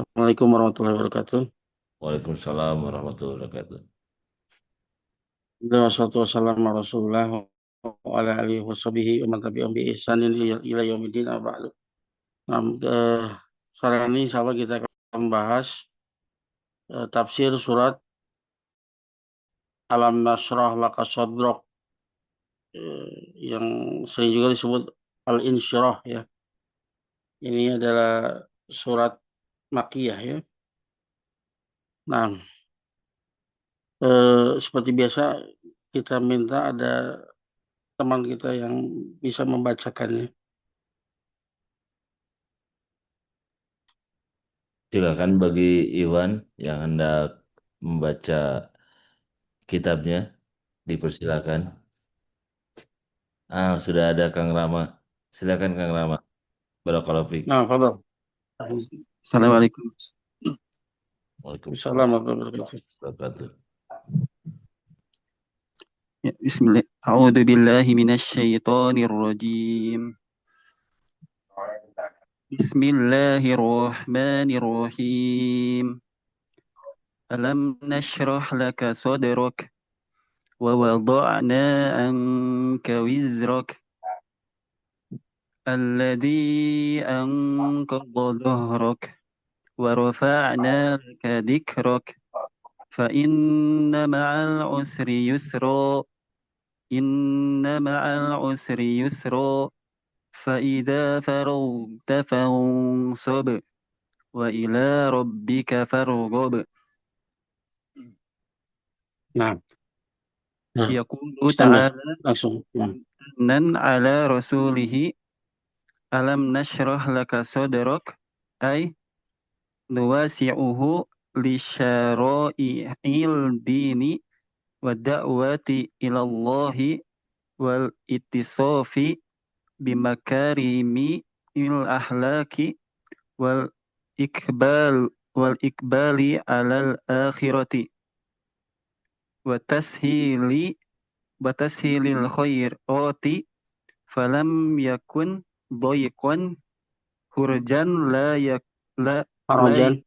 Assalamualaikum warahmatullahi wabarakatuh. Waalaikumsalam warahmatullahi wabarakatuh. Wassalatu wassalamu ala Rasulillah wa ala alihi wa sahbihi wa man tabi'ahum bi ihsanin ila yaumil amma ba'du. Nah, sore ini insyaallah kita akan membahas tafsir surat Alam Nashrah Laka Sadrak, yang sering juga disebut Al-Insyirah ya. Ini adalah surat Makkiyah ya. Nah, seperti biasa kita minta ada teman kita yang bisa membacakannya. Silakan bagi Iwan yang hendak membaca kitabnya, dipersilakan. Sudah ada Kang Rama. Silakan Kang Rama. Barakallahu fiik. Nah, Fadal. Assalamualaikum. Waalaikumsalam Assalamualaikum warahmatullahi wabarakatuh. wabarakatuh. Ya, Bismillah. A'udzu billahi minasyaitonir rajim. Bismillahirrahmanirrahim. Alam nashrah laka sadrak wa wada'na anka wizrak alladhi anqadha dhahrak wa rafa'na laka dhikrak fa inna ma'al usri yusra inna ma'al usri yusra فإذا فرغت فانصب وإلى ربك فارغب. Nah, nah, يقول lanjut تعالى langsung. Nah, ممتنا على رسوله ألم نشرح لك صدرك أي نواسعه لشرائع الدين والدعوة إلى الله والاتصاف بمكارم الأخلاق والإقبال على الآخرة وتسهيل الخيرات فلم يكن ضيقا هرجا لا لا Harajan.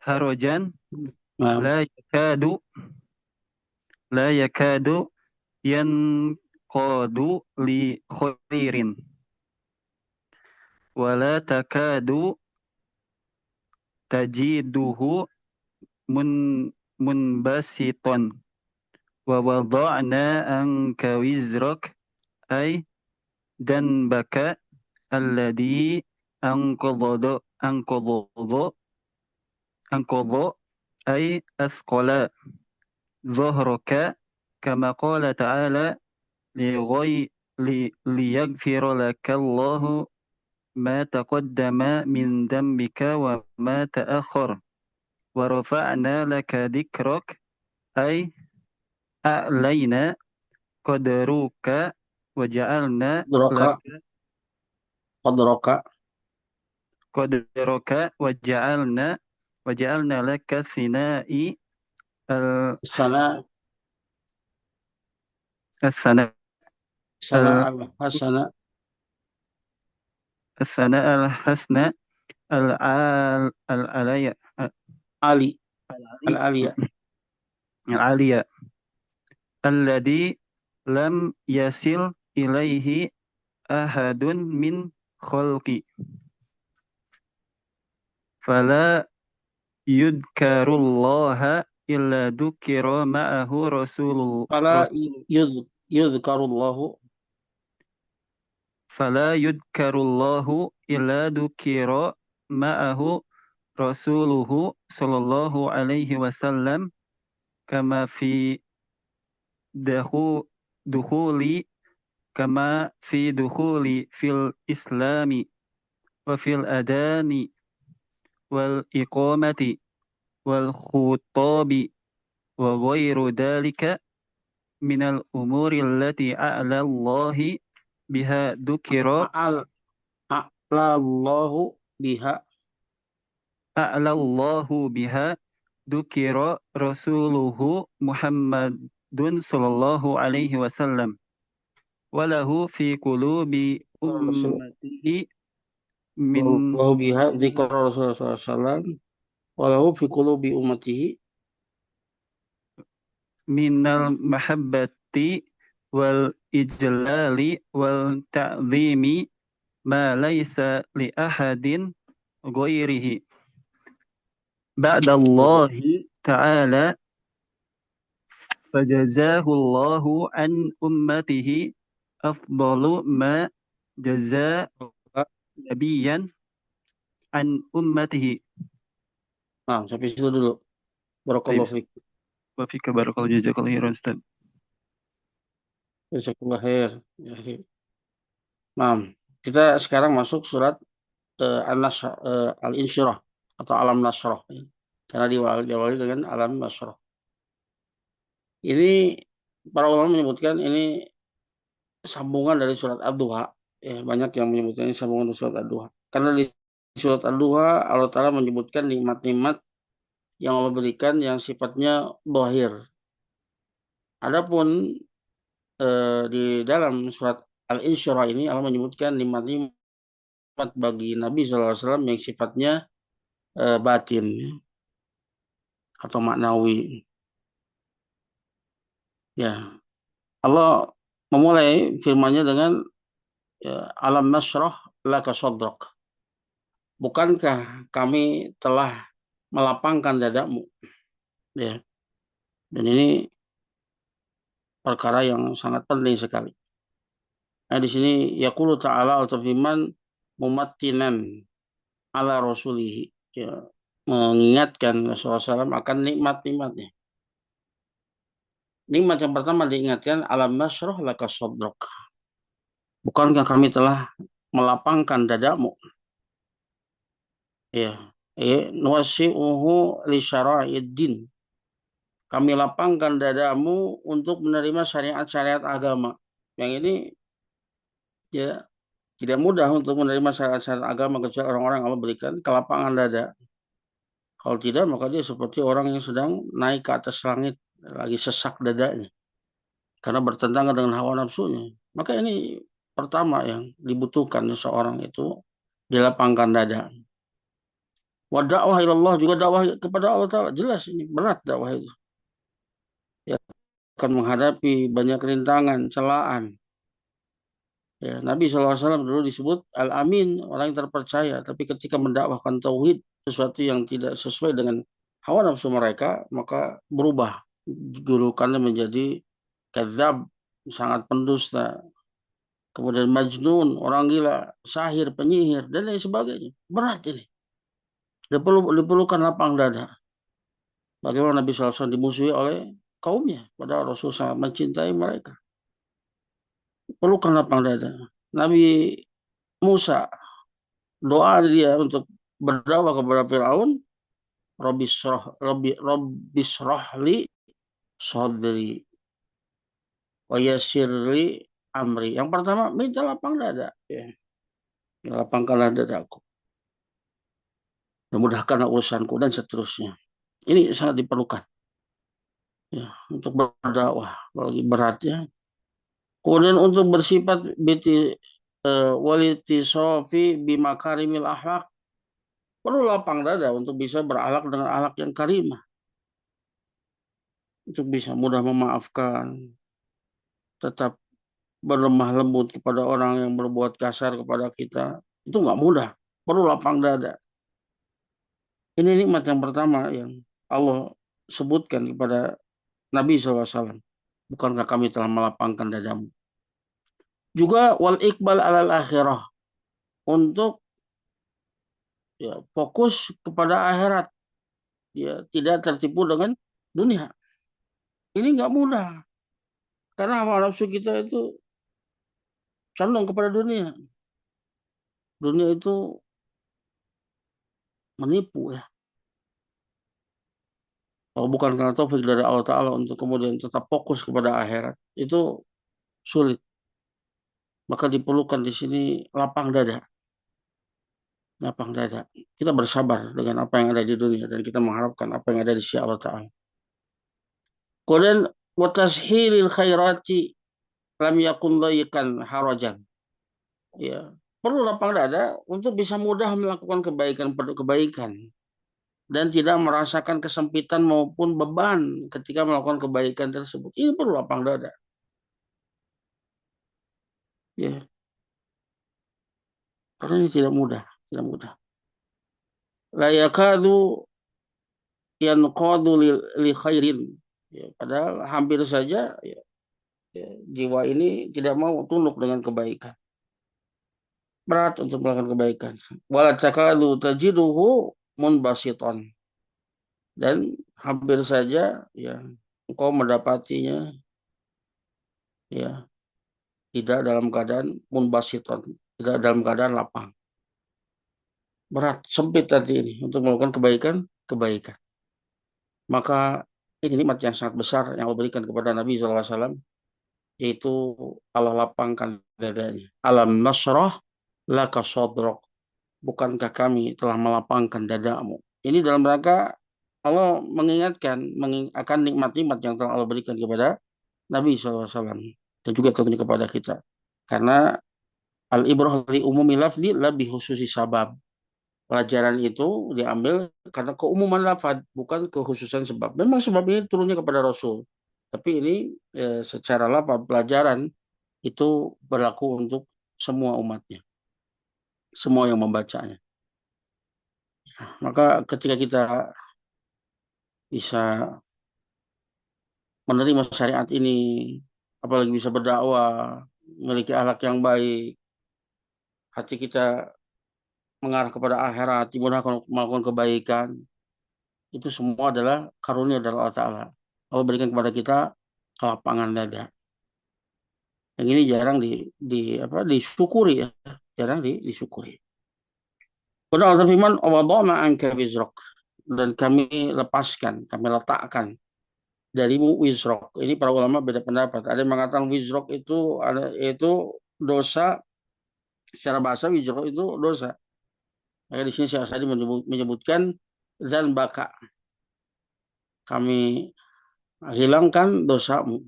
هرجا Nah, لا يكاد ينقاد لخير ولا تكاد تجده منبسطا ووضعنا عنك وزرك أي ذنبك الذي أنقض أي أثقل ظهرك كما قال تعالى ليغفر لك الله ما تقدم من ذنبك وما تأخر ورفعنا لك ذكرك أي أعلينا قدرك وجعلنا Droka, لك Kodroka, قدرك وجعلنا لك Sana, الثناء Sana al-Hasana, الثناء الحسن العلي Ali, Al-Aliya. العالية الذي لم يصل إليه أحد من خلقي فلا يذكر الله إلا ذكر معه Fala yudhkarullahu فلا يذكر الله إلا ذكر معه رسوله صلى الله عليه وسلم كما في دخول دخول كما في دخول في الإسلام وفي الأذان والإقامة والخطاب وغير ذلك من الأمور التي بها ذكر a'lallahu biha. أعلى الله بها ذكر رسوله محمد صلى الله عليه وسلم وله في قلوب Rasul. أمته min Wallahu biha dzikra Rasulullah SAW walau fi qulubi ummatihi. minal mahabbati wal ijlali wal ta'zimi ma laisa li ahadin ghairihi ba'dallahi ta'ala fajazahullahu an ummatihi afdalu ma jaza nabiyan an ummatihi. Nah, sampai situ dulu. Baik, Barakallahu fiik. wa fika barakallahu jazakallahu khairan Ustaz. Jazakallahu khair. Ya, ya. Nah, kita sekarang masuk surat Al-Insyirah atau Alam Nasrah. Karena diawali dengan Alam Nasrah. Ini para ulama menyebutkan ini sambungan dari surat Ad-Duha. Ya, banyak yang menyebutkan ini sambungan dari surat Ad-Duha. Karena di surat Ad-Duha Allah Ta'ala menyebutkan nikmat-nikmat yang Allah berikan yang sifatnya zahir. Adapun di dalam surat Al-Insyirah ini Allah menyebutkan nikmat-nikmat bagi Nabi SAW yang sifatnya batin atau maknawi. Ya, Allah memulai firman-Nya dengan alam nasrah laka sadrak. Bukankah kami telah melapangkan dadamu? Ya. Dan ini perkara yang sangat penting sekali. Nah, di sini yaqulu ta'ala atau firman mumattinan ala rasulihi. Ya, mengingatkan Rasulullah SAW akan nikmat-nikmatnya. Nikmat yang pertama diingatkan alam nasrah laka sadrak. Bukankah kami telah melapangkan dadamu? Ya, nuwasi'uhu li syara'iddin. Kami lapangkan dadamu untuk menerima syariat-syariat agama. Yang ini ya tidak mudah untuk menerima syariat-syariat agama kecuali orang-orang yang Allah berikan kelapangan dada. Kalau tidak maka dia seperti orang yang sedang naik ke atas langit lagi sesak dadanya karena bertentangan dengan hawa nafsunya. Maka ini pertama yang dibutuhkan seorang itu dilapangkan dada. Wa dakwah ilallah juga dakwah kepada Allah Ta'ala. Jelas ini berat dakwah itu. Ya, akan menghadapi banyak rintangan, celaan. Ya, Nabi SAW dulu disebut Al-Amin, orang yang terpercaya. Tapi ketika mendakwahkan tauhid, sesuatu yang tidak sesuai dengan hawa nafsu mereka, maka berubah. Julukannya menjadi kadzab, sangat pendusta. Kemudian majnun, orang gila, sahir, penyihir, dan lain sebagainya. Berat ini. Diperlukan lapang dada. Bagaimana Nabi SAW dimusuhi oleh kaumnya. Padahal Rasul sangat mencintai mereka. Perlukan lapang dada. Nabi Musa, doa dia untuk berdakwah kepada Fir'aun, Rabbisrohli sodri wa yassirli amri. Yang pertama, minta lapang dada. Ya. Lapangkanlah dadaku. Memudahkanlah urusanku dan seterusnya. Ini sangat diperlukan. Ya, untuk berdakwah. Lagi berat ya. Kemudian untuk bersifat waliti sofi bimakarimil akhlak, perlu lapang dada untuk bisa berakhlak dengan akhlak yang karimah. Untuk bisa mudah memaafkan, tetap berlemah lembut kepada orang yang berbuat kasar kepada kita. Itu nggak mudah. Perlu lapang dada. Ini nikmat yang pertama yang Allah sebutkan kepada Nabi SAW. Bukankah kami telah melapangkan dadamu? Juga wal iqbal alal akhirah. Untuk ya, fokus kepada akhirat. Ya, tidak tertipu dengan dunia. Ini nggak mudah. Karena hawa nafsu kita itu condong kepada dunia. Dunia itu menipu ya. Kalau bukan karena taufik dari Allah Ta'ala untuk kemudian tetap fokus kepada akhirat, itu sulit. Maka diperlukan di sini lapang dada. Lapang dada. Kita bersabar dengan apa yang ada di dunia dan kita mengharapkan apa yang ada di sisi Allah Ta'ala. Kemudian watashilil khairati lam yakun layikan harajan. Ya. perlu lapang dada untuk bisa mudah melakukan kebaikan dan tidak merasakan kesempitan maupun beban ketika melakukan kebaikan tersebut. Ini perlu lapang dada. Ya, karena ini tidak mudah, tidak mudah. La yakadu yanqadu li khairin. Ya, padahal hampir saja ya, ya, jiwa ini tidak mau tunduk dengan kebaikan. Berat untuk melakukan kebaikan. Wala takadu tajiduhu munbasiton. Dan hampir saja ya engkau mendapatinya ya tidak dalam keadaan munbasiton, tidak dalam keadaan lapang. Berat, sempit tadi ini untuk melakukan kebaikan. Maka ini nikmat yang sangat besar yang Allah berikan kepada Nabi SAW, yaitu Allah lapangkan dadanya. Alam nasrah laka sodrok. Bukankah kami telah melapangkan dadamu? Ini dalam rangka Allah mengingatkan akan nikmat-nikmat yang telah Allah berikan kepada Nabi SAW. Dan juga tentunya kepada kita. Karena al-ibrah li umumi lafzi lebih khususi sabab. Pelajaran itu diambil karena keumuman lafaz, bukan kekhususan sebab. Memang sebab ini turunnya kepada Rasul. Tapi ini secara lafaz pelajaran itu berlaku untuk semua umatnya, semua yang membacanya. Maka ketika kita bisa menerima syariat ini, apalagi bisa berdakwah, memiliki akhlak yang baik, hati kita mengarah kepada akhirat, dimudahkan untuk melakukan kebaikan, itu semua adalah karunia dari Allah Ta'ala. Allah berikan kepada kita kelapangan dada. Yang ini jarang disyukuri ya, jarang disyukuri. Kemudian Allah firman, "Wada'na anka wizrak." Dan kami lepaskan, kami letakkan darimu wizrak. Ini para ulama beda pendapat. Ada yang mengatakan wizrak itu dosa, secara bahasa wizrak itu dosa. Maka di sini Syekh Sa'di menyebutkan zanbaka. Kami hilangkan dosamu.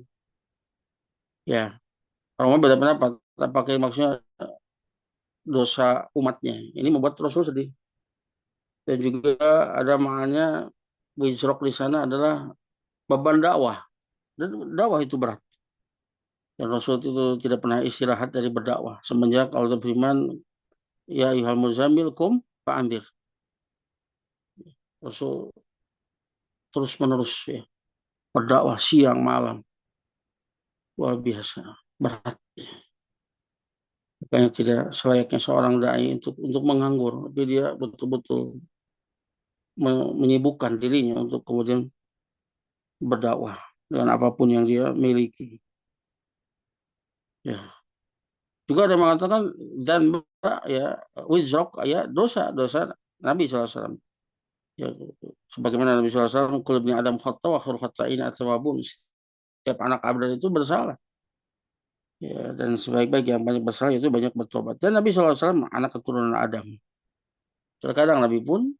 Ya, para ulama beda pendapat. Apakah maksudnya dosa umatnya? Ini membuat Rasul sedih. Dan juga ada maknanya wizrak di sana adalah beban dakwah. Dan dakwah itu berat. Dan Rasul itu tidak pernah istirahat dari berdakwah. Semenjak Allah berfirman, ya ayyuhal muzammil kum fa'andir. Rasul terus menerus ya, berdakwah siang malam. Luar biasa. Berat. Makanya tidak selayaknya seorang dai untuk menganggur. Tapi dia betul-betul menyibukkan dirinya untuk kemudian berdakwah dengan apapun yang dia miliki. Ya. Juga ada yang mengatakan dan ya wizrok ya dosa Nabi SAW. Ya, sebagaimana Nabi SAW, kul ibni Adam khata wa khairu khata'in at-tawwabun. Setiap anak Adam itu bersalah. Ya, dan sebaik-baik yang banyak bersalah itu banyak bertobat. Dan Nabi SAW anak keturunan Adam. Terkadang Nabi pun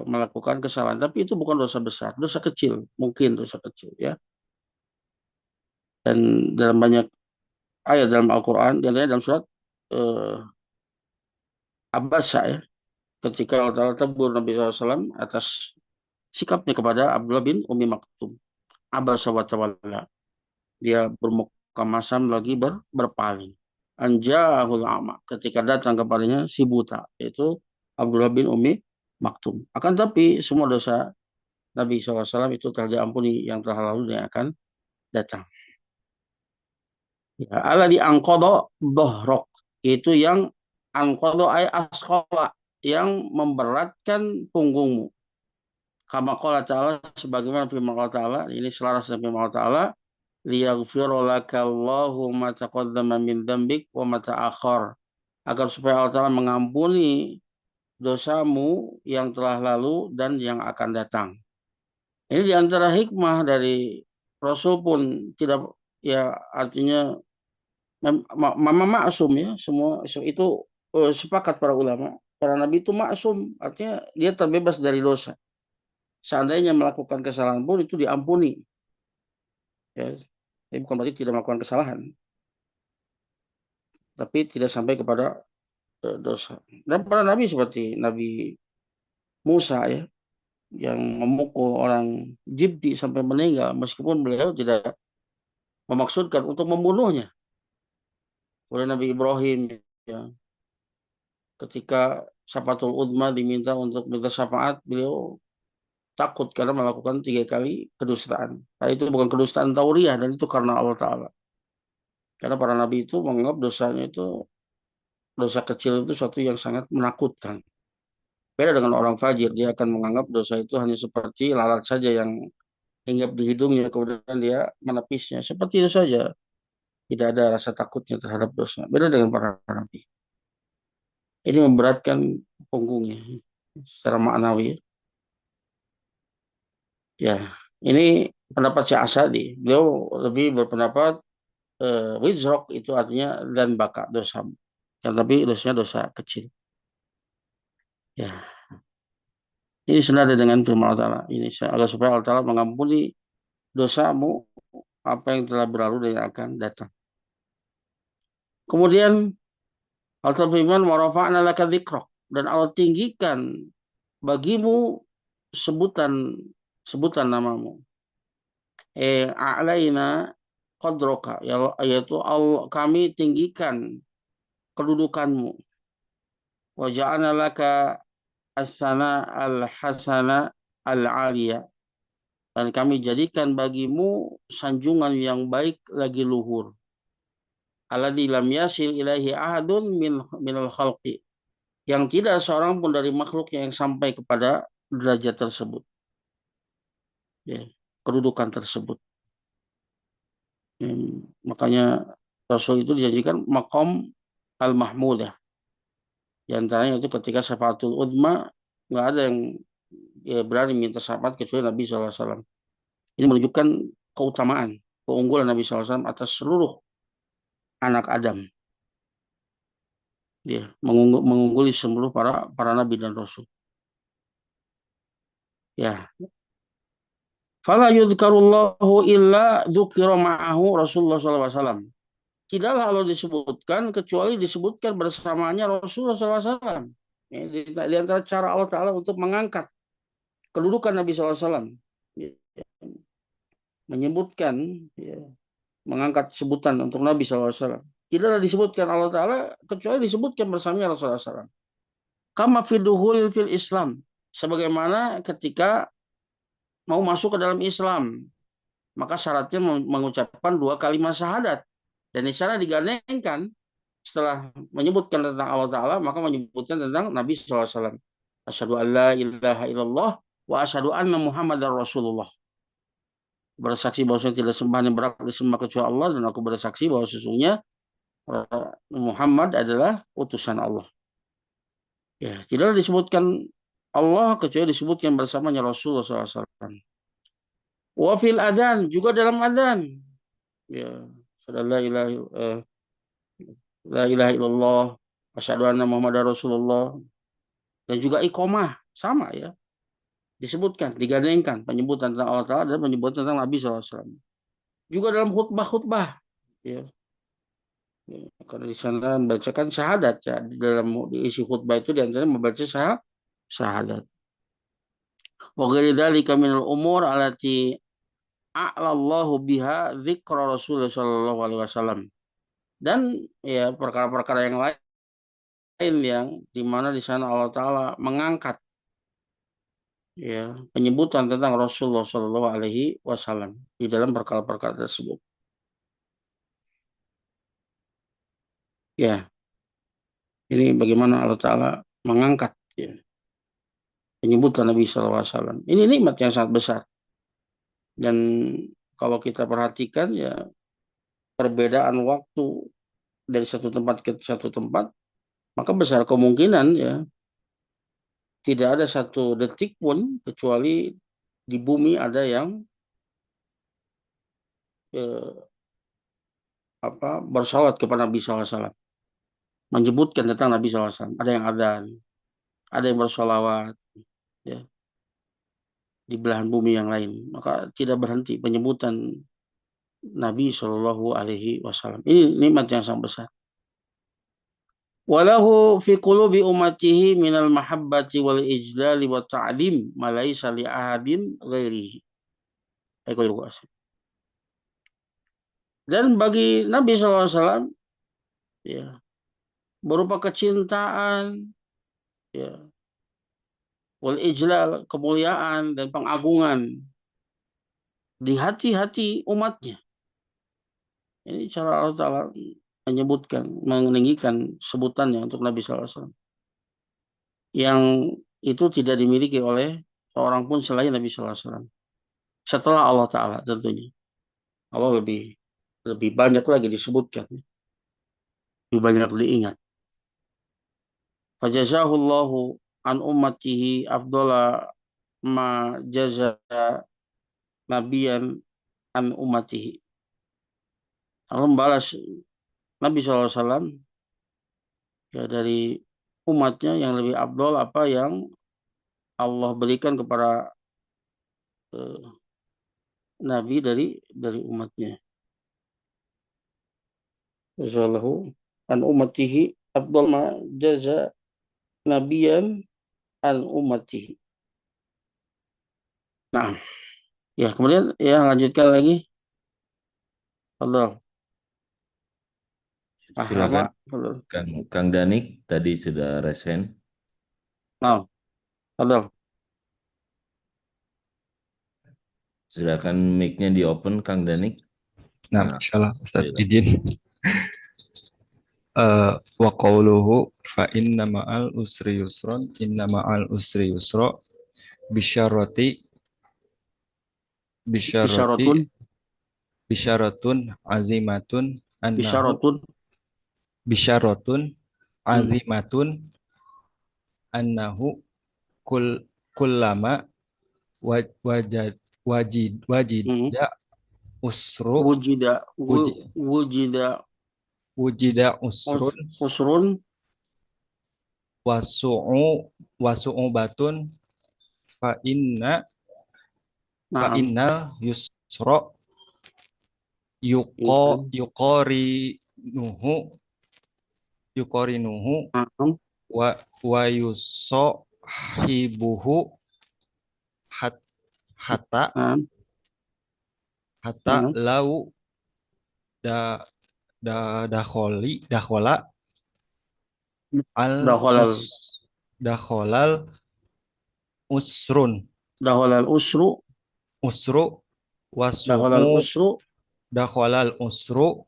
melakukan kesalahan, tapi itu bukan dosa besar, dosa kecil, mungkin dosa kecil ya. Dan dalam banyak ayat dalam Al-Quran, diantaranya dalam surat Abasa ya, ketika Allah Ta'ala tegur Nabi SAW atas sikapnya kepada Abdullah bin Umi Maktum. Abasa wa tawalla. Dia bermuka masam lagi berpaling. Anjahul ama. Ketika datang kepadanya si buta, yaitu Abdullah bin Umi Maktum. Akan tapi semua dosa Nabi SAW itu telah diampuni, yang telah lalu dan akan datang. Ya, ala di angkodo bohrok. Itu yang angkodo ay askola. Yang memberatkan punggungmu. Kama qala ta'ala, sebagaimana firman Allah Ta'ala, ini selaras dengan firman Allah Ta'ala, liyaghfira laka Allahu ma taqaddama min dzambik wa ma ta'akhkhar. Agar supaya Allah Ta'ala mengampuni dosamu yang telah lalu dan yang akan datang. Ini diantara hikmah dari Rasul pun tidak ya artinya maksum ya, semua itu sepakat para ulama. Para nabi itu maksum, artinya dia terbebas dari dosa. Seandainya melakukan kesalahan pun itu diampuni. Ya, tapi bukan berarti tidak melakukan kesalahan, tapi tidak sampai kepada dosa. Dan para nabi seperti Nabi Musa ya, yang memukul orang Jibti sampai meninggal, meskipun beliau tidak memaksudkan untuk membunuhnya. Oleh Nabi Ibrahim ya, ketika Syafatul Uzma diminta untuk minta syafaat, beliau takut karena melakukan 3 kali kedustaan. Nah, itu bukan kedustaan tauriah dan itu karena Allah Ta'ala. Karena para nabi itu menganggap dosanya itu, dosa kecil itu suatu yang sangat menakutkan. Beda dengan orang fajir, dia akan menganggap dosa itu hanya seperti lalat saja yang hinggap di hidungnya, kemudian dia menepisnya. Seperti itu saja, tidak ada rasa takutnya terhadap dosa. Beda dengan para nabi. Ini memberatkan punggungnya secara maknawi. Ya, ini pendapat Syekh Asadi. Beliau lebih berpendapat wizrok itu artinya dan baka dosa. Ya, tapi dosanya dosa kecil. Ya, ini senada dengan firman Allah Ta'ala. Ini agar supaya Allah Ta'ala mengampuni dosamu apa yang telah berlalu dan yang akan datang. Kemudian Allah Ta'ala firman wa rafa'na laka dzikrok, dan Allah tinggikan bagimu sebutan sebutan namamu. A'laina qadroka, yaitu Allah, kami tinggikan kedudukanmu. Wa ja'alna laka as-sana al-hasana al-aliyah, dan kami jadikan bagimu sanjungan yang baik lagi luhur. Alladzi lam yasil ilaihi ahadun minal khalqi, yang tidak seorang pun dari makhluk yang sampai kepada derajat tersebut. Ya, kedudukan tersebut. Makanya Rasul itu dijanjikan makom al-mahmudah. Di antaranya itu ketika syafaatul uzma, nggak ada yang berani minta syafaat kecuali Nabi SAW. Ini menunjukkan keutamaan, keunggulan Nabi SAW atas seluruh anak Adam. Dia mengungguli seluruh para nabi dan rasul. Ya. Fala yudhkarullahu illa dzukira ma'ahu Rasulullah SAW. Tidaklah Allah disebutkan kecuali disebutkan bersamanya Rasulullah SAW. Ya, di antara cara Allah Ta'ala untuk mengangkat kedudukan Nabi SAW. Ya, menyebutkan, ya, mengangkat sebutan untuk Nabi SAW. Tidaklah disebutkan Allah Ta'ala kecuali disebutkan bersamanya Rasulullah SAW. Kama fiduhul fil Islam. Sebagaimana ketika mau masuk ke dalam Islam, maka syaratnya mengucapkan 2 kalimat syahadat. Dan di sana digandengkan setelah menyebutkan tentang Allah Ta'ala, maka menyebutkan tentang Nabi SAW. Asyhadu an la ilaha illallah wa asyhadu anna Muhammadar Rasulullah. Bersaksi bahwa tidak sembahan yang berhak disembah kecuali Allah, dan aku bersaksi bahwa sesungguhnya Muhammad adalah utusan Allah. Ya, tidak disebutkan Allah kecuali disebutkan bersamanya Rasulullah SAW. Wafil adan, juga dalam adan. Ya, la ilaha illallah, asyhadu anna Muhammadar Rasulullah, dan juga iqamah sama ya, disebutkan, digandengkan penyebutan tentang Allah Ta'ala dan penyebutan tentang Nabi SAW. Juga dalam khutbah-khutbah ya. Ya, karena di sana membacakan syahadat ya, di dalam isi khutbah itu diantaranya membaca syahadat. Wa ghairi dzalika minal umur allati a'lallahu biha dzikra Rasulullah sallallahu alaihi wasallam. Dan ya perkara-perkara yang lain yang dimana di sana Allah Ta'ala mengangkat ya penyebutan tentang Rasulullah Shallallahu Alaihi Wasallam di dalam perkara-perkara tersebut. Ya, ini bagaimana Allah Ta'ala mengangkat ya, penyebutan Nabi Shallallahu Alaihi Wasallam. Ini nikmat yang sangat besar. Dan kalau kita perhatikan ya, perbedaan waktu dari satu tempat ke satu tempat, maka besar kemungkinan ya tidak ada satu detik pun kecuali di bumi ada yang bersalawat kepada Nabi SAW, menyebutkan tentang Nabi SAW. Ada yang adzan, ada yang bersalawat ya, di belahan bumi yang lain. Maka tidak berhenti penyebutan Nabi Shallallahu Alaihi Wasallam. Ini nikmat yang sangat besar. Walahu fi qulubi ummatihi minal mahabbati wal ijlali wa ta'lim ma laisa li ahadin ghairihi. Dan bagi Nabi SAW ya, berupa kecintaan, ya, wal ijlal, kemuliaan dan pengagungan di hati-hati umatnya. Ini cara Allah Ta'ala menyebutkan, meninggikan sebutannya untuk Nabi SAW. Yang itu tidak dimiliki oleh seorang pun selain Nabi SAW. Setelah Allah Ta'ala tentunya. Allah lebih banyak lagi disebutkan. Lebih banyak diingat. Fajazahullahu an ummatihi afdola ma jaza nabiyan an ummatihi. Allah membalas Nabi SAW ya, dari umatnya yang lebih afdol apa yang Allah berikan kepada Nabi dari umatnya. Sallallahu an ummatihi afdol ma jaza nabiyan an ummatihi. Nah, ya kemudian ya lanjutkan lagi. Allah. Silakan Allah. Kang Danik tadi sudah resen. Nah, Allah. Silakan mic-nya di open Kang Danik. Nah, insyaallah Ustaz Silakan. izin. Wa qawluhu fa inna ma'al usri yusron inna ma'al usri yusra bisyarati Bisyaratun bisyaratun azimatun annahu bisyaratun bisyaratun azimatun annahu kullama wajid wajida usru wujida wujida wujida usrun usrun wasu'ubatun fa na'am innal yusra yuqorinuhu na'am wa yusahibuhu hatta na'am na'am lau dakhola dakhalal dakholal usrun dakhalal usru usru dakhalal wasu'u usru dakholal usru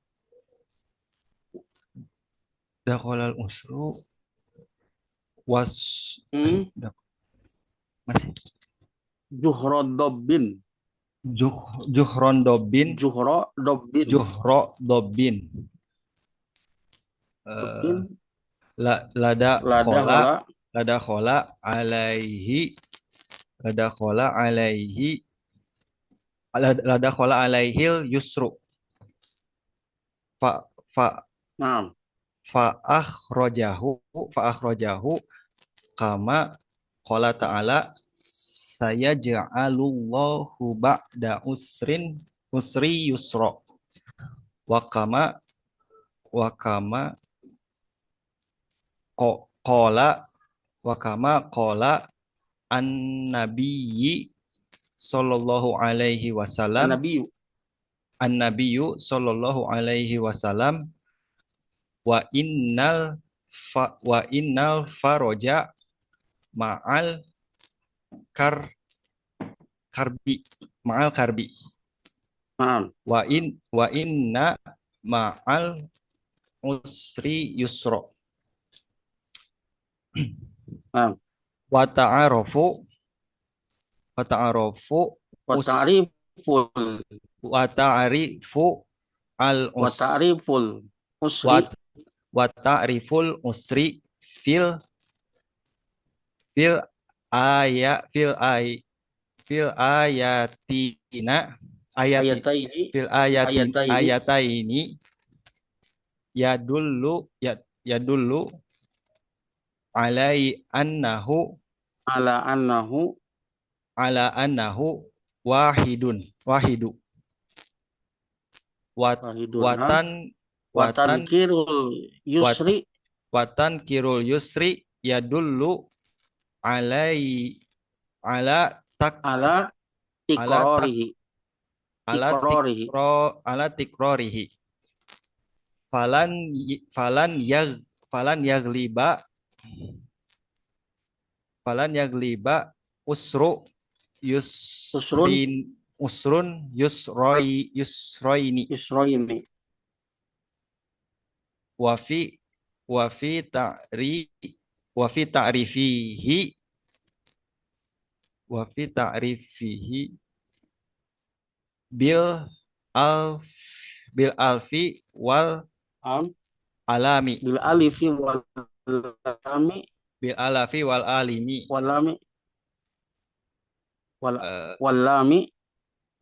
dakholal usru was masih juhrodobbin juhrondobbin juhrodobbin juhrodobbin dobbin lada lada khola alaihi lada khola alaihil yusru fa na'am akhrajahu kama qala ta'ala sayaj'alullahu ba'da usri yusra wa kama qala an-nabiyyi sallallahu alaihi wasallam an-nabiyyu sallallahu alaihi wasallam wa innal faraja ma'al karbi na'am wa inna ma'al usri yusra na'am wa ta'arufu wa ta'riful wa ta'rifu al wa us ta'riful usri wa ta'riful usri fil ayatina ayataini yadullu alai annahu ala annahu wahidu wahidun watan watankirul yusri Watan kirul yusri yadullu alai ala tak Ala ala tak tikrorihi. ala Tikrorihi. tikrorihi. Falan yagliba usru Usrun. usrun yusroini Yusroini. wafi wafi ta'rifihi bil al bil alfi wal Am. alami Bil alifi wal lami. bil alafi wal alimi Wal lami. eh, Wal lami.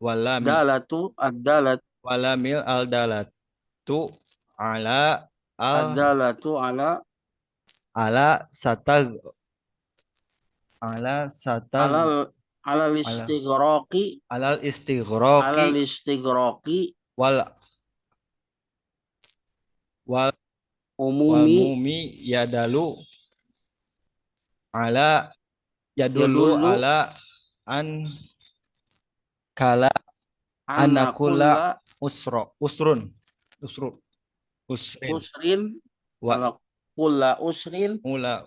wal lami Dalatu. Ad-dalat. walamil al dalatu ala Ad-dalatu ala. ala satag ala satag Ala. Ala ala listigroki. alal Ala istighraqi listigroki. wal wal Umumi. mumi yadalu ala yadullu Yadullu. ala an kala anakula Anakulla usrun usrin usrin. wa Ala kulla usrin. mula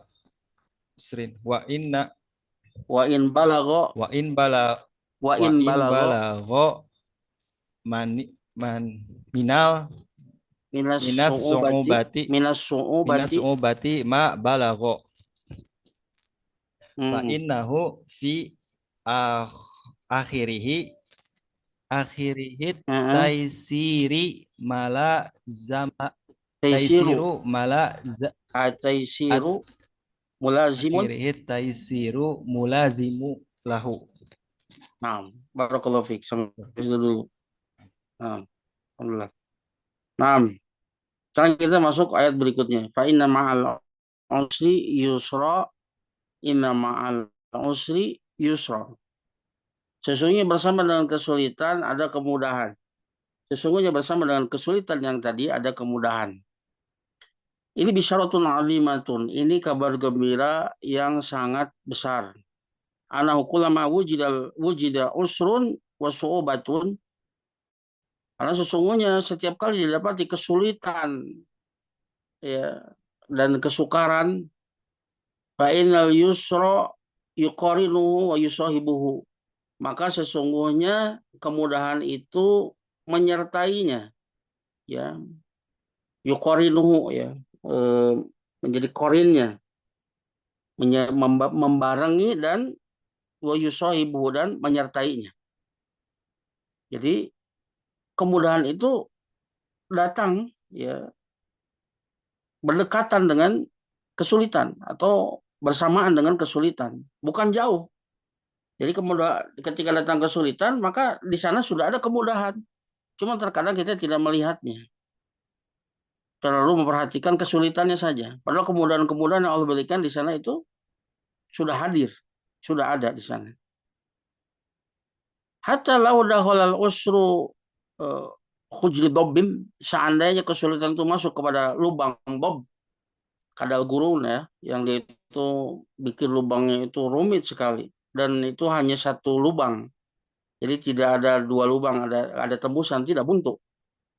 usrin Wa in balago. wa in bala Wa wa in in balago. balagho minal Minas minas su'ubati. minas Minas su'ubati. ubati ma balagho fa Hmm. innahu fi akhirihi taisiri mala zama Taisiru. Taisiru. Mulazimun. akhirihi taisiru mulazimu lahu. Nah, barakallahu fiik. Sampai situ dulu. Nah, alhamdulillah. Nah, sekarang kita masuk ayat berikutnya. Fa inna ma'al usri yusra. Inna ma'al usri yusra. Sesungguhnya bersama dengan kesulitan ada kemudahan. Sesungguhnya bersama dengan kesulitan yang tadi ada kemudahan. Ini bisyaratun alimatun. Ini kabar gembira yang sangat besar. Anahu kullama wujida usrun wa su'ubatun. Karena sesungguhnya setiap kali didapati kesulitan ya, dan kesukaran, fa innal yusra yuqarinuhu wa yusahibuhu. Maka sesungguhnya kemudahan itu menyertainya, ya, yuqarinuhu, ya, menjadi korinnya, membarengi dan wa yusahibuhu dan menyertainya. Jadi kemudahan itu datang, ya, berdekatan dengan kesulitan atau bersamaan dengan kesulitan, bukan jauh. Jadi ketika datang kesulitan, maka di sana sudah ada kemudahan. Cuma terkadang kita tidak melihatnya, terlalu memperhatikan kesulitannya saja. Padahal kemudahan-kemudahan yang Allah berikan di sana itu sudah hadir, sudah ada di sana. Hatta lau daholal usru khujli dobbim, seandainya kesulitan itu masuk kepada lubang bob, kadal gurun, ya, yang dia itu bikin lubangnya itu rumit sekali, dan itu hanya satu lubang, jadi tidak ada dua lubang, ada tembusan, tidak buntu,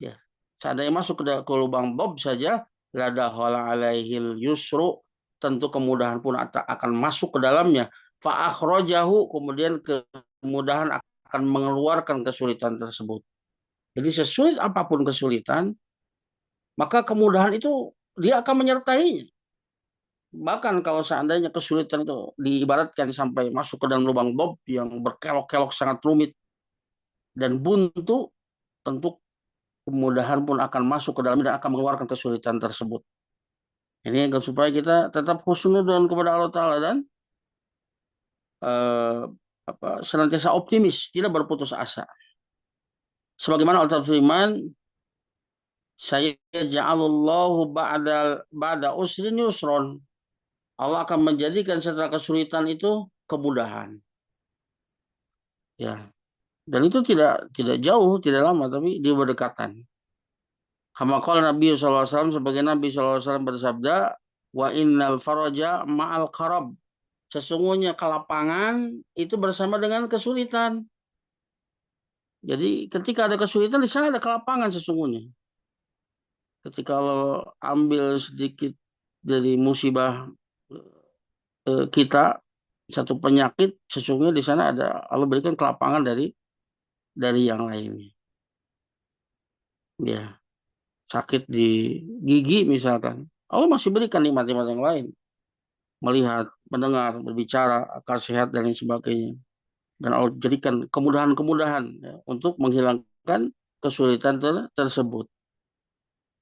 ya. Seandainya masuk ke lubang bob saja, lada hola alaihil yusru, tentu kemudahan pun akan masuk ke dalamnya. Fa akhrajahu, kemudian kemudahan akan mengeluarkan kesulitan tersebut. Jadi sesulit apapun kesulitan, maka kemudahan itu dia akan menyertainya. Bahkan kalau seandainya kesulitan itu diibaratkan sampai masuk ke dalam lubang bob yang berkelok-kelok sangat rumit dan buntu, tentu kemudahan pun akan masuk ke dalamnya dan akan mengeluarkan kesulitan tersebut. Ini agar supaya kita tetap husnudzon kepada Allah Ta'ala dan senantiasa optimis, tidak berputus asa. Sebagaimana Allah firman, saya ja'alullahu ba'da usrin yusron. Allah akan menjadikan setelah kesulitan itu kemudahan. Ya. Dan itu tidak jauh, tidak lama, tapi dia berdekatan. Kama qala Nabi SAW, sebagai Nabi SAW bersabda, Wa innal faraja ma'al qarab. Sesungguhnya kelapangan itu bersama dengan kesulitan. Jadi ketika ada kesulitan di sana ada kelapangan sesungguhnya. Ketika Allah ambil sedikit dari musibah kita, satu penyakit, sesungguhnya di sana ada Allah berikan kelapangan dari yang lainnya. Ya, sakit di gigi misalkan, Allah masih berikan nikmat-nikmat yang lain, melihat, mendengar, berbicara, akal sehat dan lain sebagainya. Dan Allah jadikan kemudahan-kemudahan ya, untuk menghilangkan kesulitan tersebut.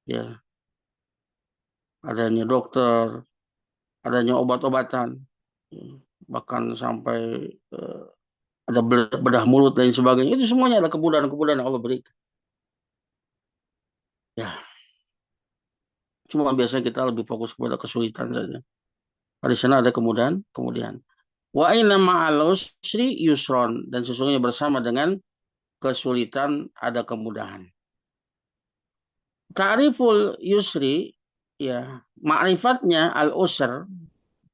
Ya, adanya dokter, adanya obat-obatan, ya, bahkan sampai eh, ada bedah mulut dan sebagainya. Itu semuanya ada kemudahan-kemudahan yang Allah berikan. Ya, cuma biasanya kita lebih fokus kepada kesulitan saja. Di sana ada kemudahan, kemudian. Wa inna ma'al usri yusron, dan sesungguhnya bersama dengan kesulitan ada kemudahan. Ta'riful yusri, ya, ma'rifatnya al-usr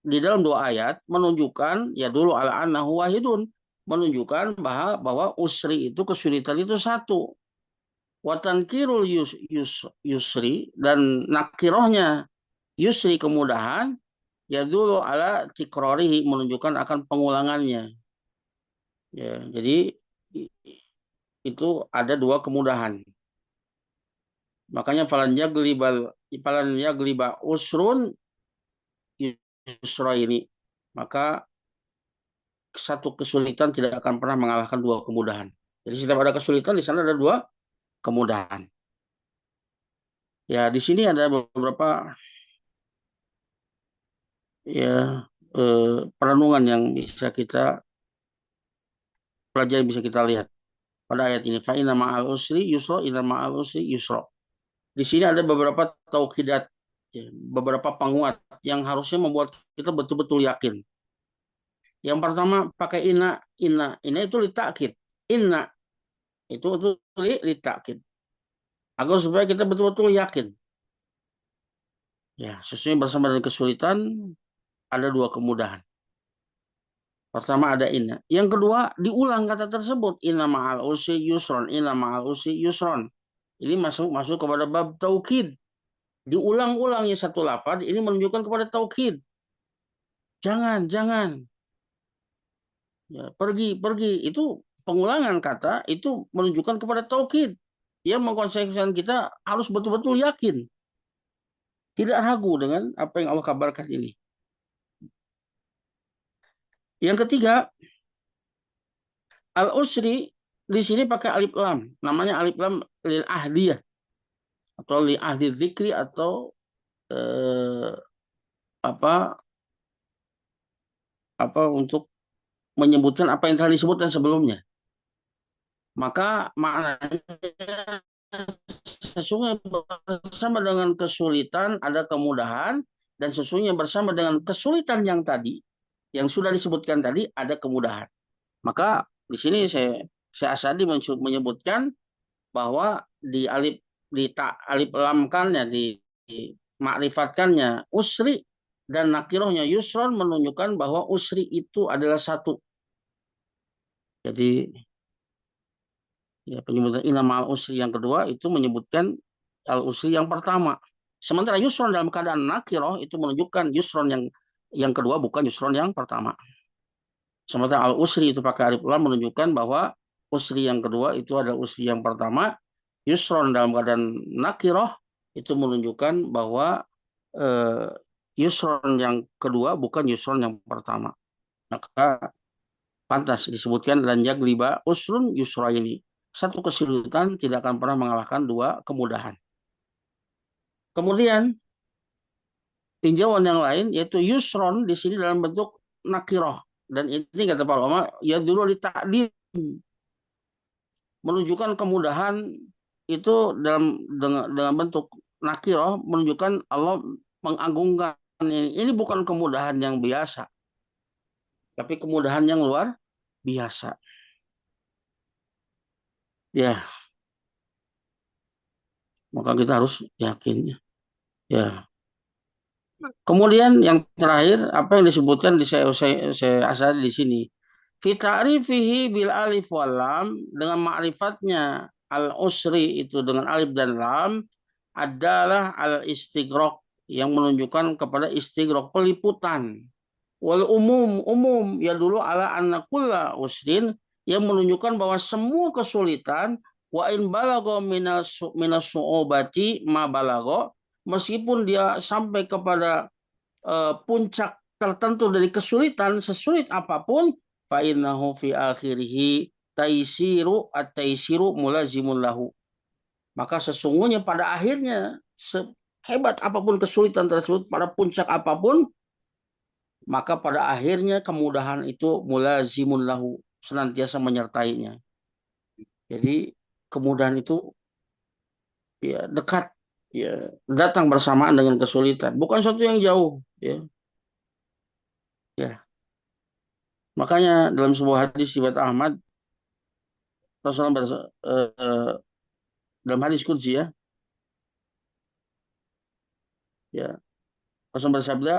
di dalam dua ayat menunjukkan ya dulu ala annahu wahidun, menunjukkan bahwa usri itu kesulitan itu satu. Wa tankirul yusri, dan nakirohnya yusri kemudahan ya dulu ala tikrorihi, menunjukkan akan pengulangannya. Ya, jadi itu ada dua kemudahan. Makanya falan yagliba usrun yusra ini. Maka satu kesulitan tidak akan pernah mengalahkan dua kemudahan. Jadi setiap ada kesulitan di sana ada dua kemudahan. Ya, di sini ada beberapa ya perenungan yang bisa kita pelajari, bisa kita lihat pada ayat ini. Fa inna ma'al usri yusra, inna ma'al usri yusra. Di sini ada beberapa tauqidat, ya, beberapa penguat yang harusnya membuat kita betul-betul yakin. Yang pertama pakai inna itu litakid. Inna itu litakid. Agar supaya kita betul-betul yakin. Ya, sesungguhnya bersama dengan kesulitan ada dua kemudahan. Pertama ada inna. Yang kedua diulang kata tersebut. Inna ma'al usri yusron. Inna ma'al usri yusron. Ini masuk kepada bab taukid. Diulang-ulangnya satu lafaz ini menunjukkan kepada taukid. Jangan. Ya, pergi. Itu pengulangan kata itu menunjukkan kepada taukid. Yang mengkonsekuensikan kita harus betul-betul yakin. Tidak ragu dengan apa yang Allah kabarkan ini. Yang ketiga, al-usri di sini pakai alif lam. Namanya alif lam lil ahdiyah atau li ahdi dzikri atau eh, apa untuk menyebutkan apa yang telah disebutkan sebelumnya. Maka maknanya sesungguhnya bersama dengan kesulitan ada kemudahan, dan sesungguhnya bersama dengan kesulitan yang tadi yang sudah disebutkan tadi ada kemudahan. Maka di sini saya Asadi menyebutkan bahwa alif lamkannya, di makrifatkannya usri dan nakirohnya yusron menunjukkan bahwa usri itu adalah satu. Jadi ya, penyebutan inna ma'al usri yang kedua itu menyebutkan al usri yang pertama. Sementara yusron dalam keadaan nakiroh itu menunjukkan yusron yang kedua, bukan yusron yang pertama. Sementara al usri itu pakai alif lam menunjukkan bahwa usri yang kedua itu adalah usri yang pertama. Yusron dalam keadaan nakiroh itu menunjukkan bahwa eh, yusron yang kedua bukan yusron yang pertama. Maka pantas disebutkan dan yagliba usrun yusra ini. Satu kesulitan tidak akan pernah mengalahkan dua kemudahan. Kemudian tinjauan yang lain yaitu yusron di sini dalam bentuk nakiroh, dan ini kata para ulama ya dulu ditakdim, menunjukkan kemudahan itu dengan bentuk nakiroh, menunjukkan Allah mengagungkan ini. Ini bukan kemudahan yang biasa, tapi kemudahan yang luar biasa. Ya, maka kita harus yakin. Ya, Kemudian yang terakhir apa yang disebutkan di saya asal di sini. Fi ta'rifihi bil alif wal lam, dengan ma'rifatnya al usri itu dengan alif dan lam adalah al istighraq yang menunjukkan kepada istighraq peliputan. Wal umum umum ya dulu ala anna kulla usrin yang menunjukkan bahwa semua kesulitan wa in balagha minas su'ubati ma balagha, meskipun dia sampai kepada puncak tertentu dari kesulitan, sesulit apapun, fa innahu fi akhirih taisiru at-taisiru mulazimun lahu. Maka sesungguhnya pada akhirnya, sehebat apapun kesulitan tersebut, pada puncak apapun, maka pada akhirnya kemudahan itu mulazimun lahu, senantiasa menyertainya. Jadi kemudahan itu ya dekat, ya datang bersamaan dengan kesulitan, bukan sesuatu yang jauh, ya. Ya, makanya dalam sebuah hadis riwayat Ahmad, Rasulullah dalam hadis qudsi, ya Rasulullah bersabda,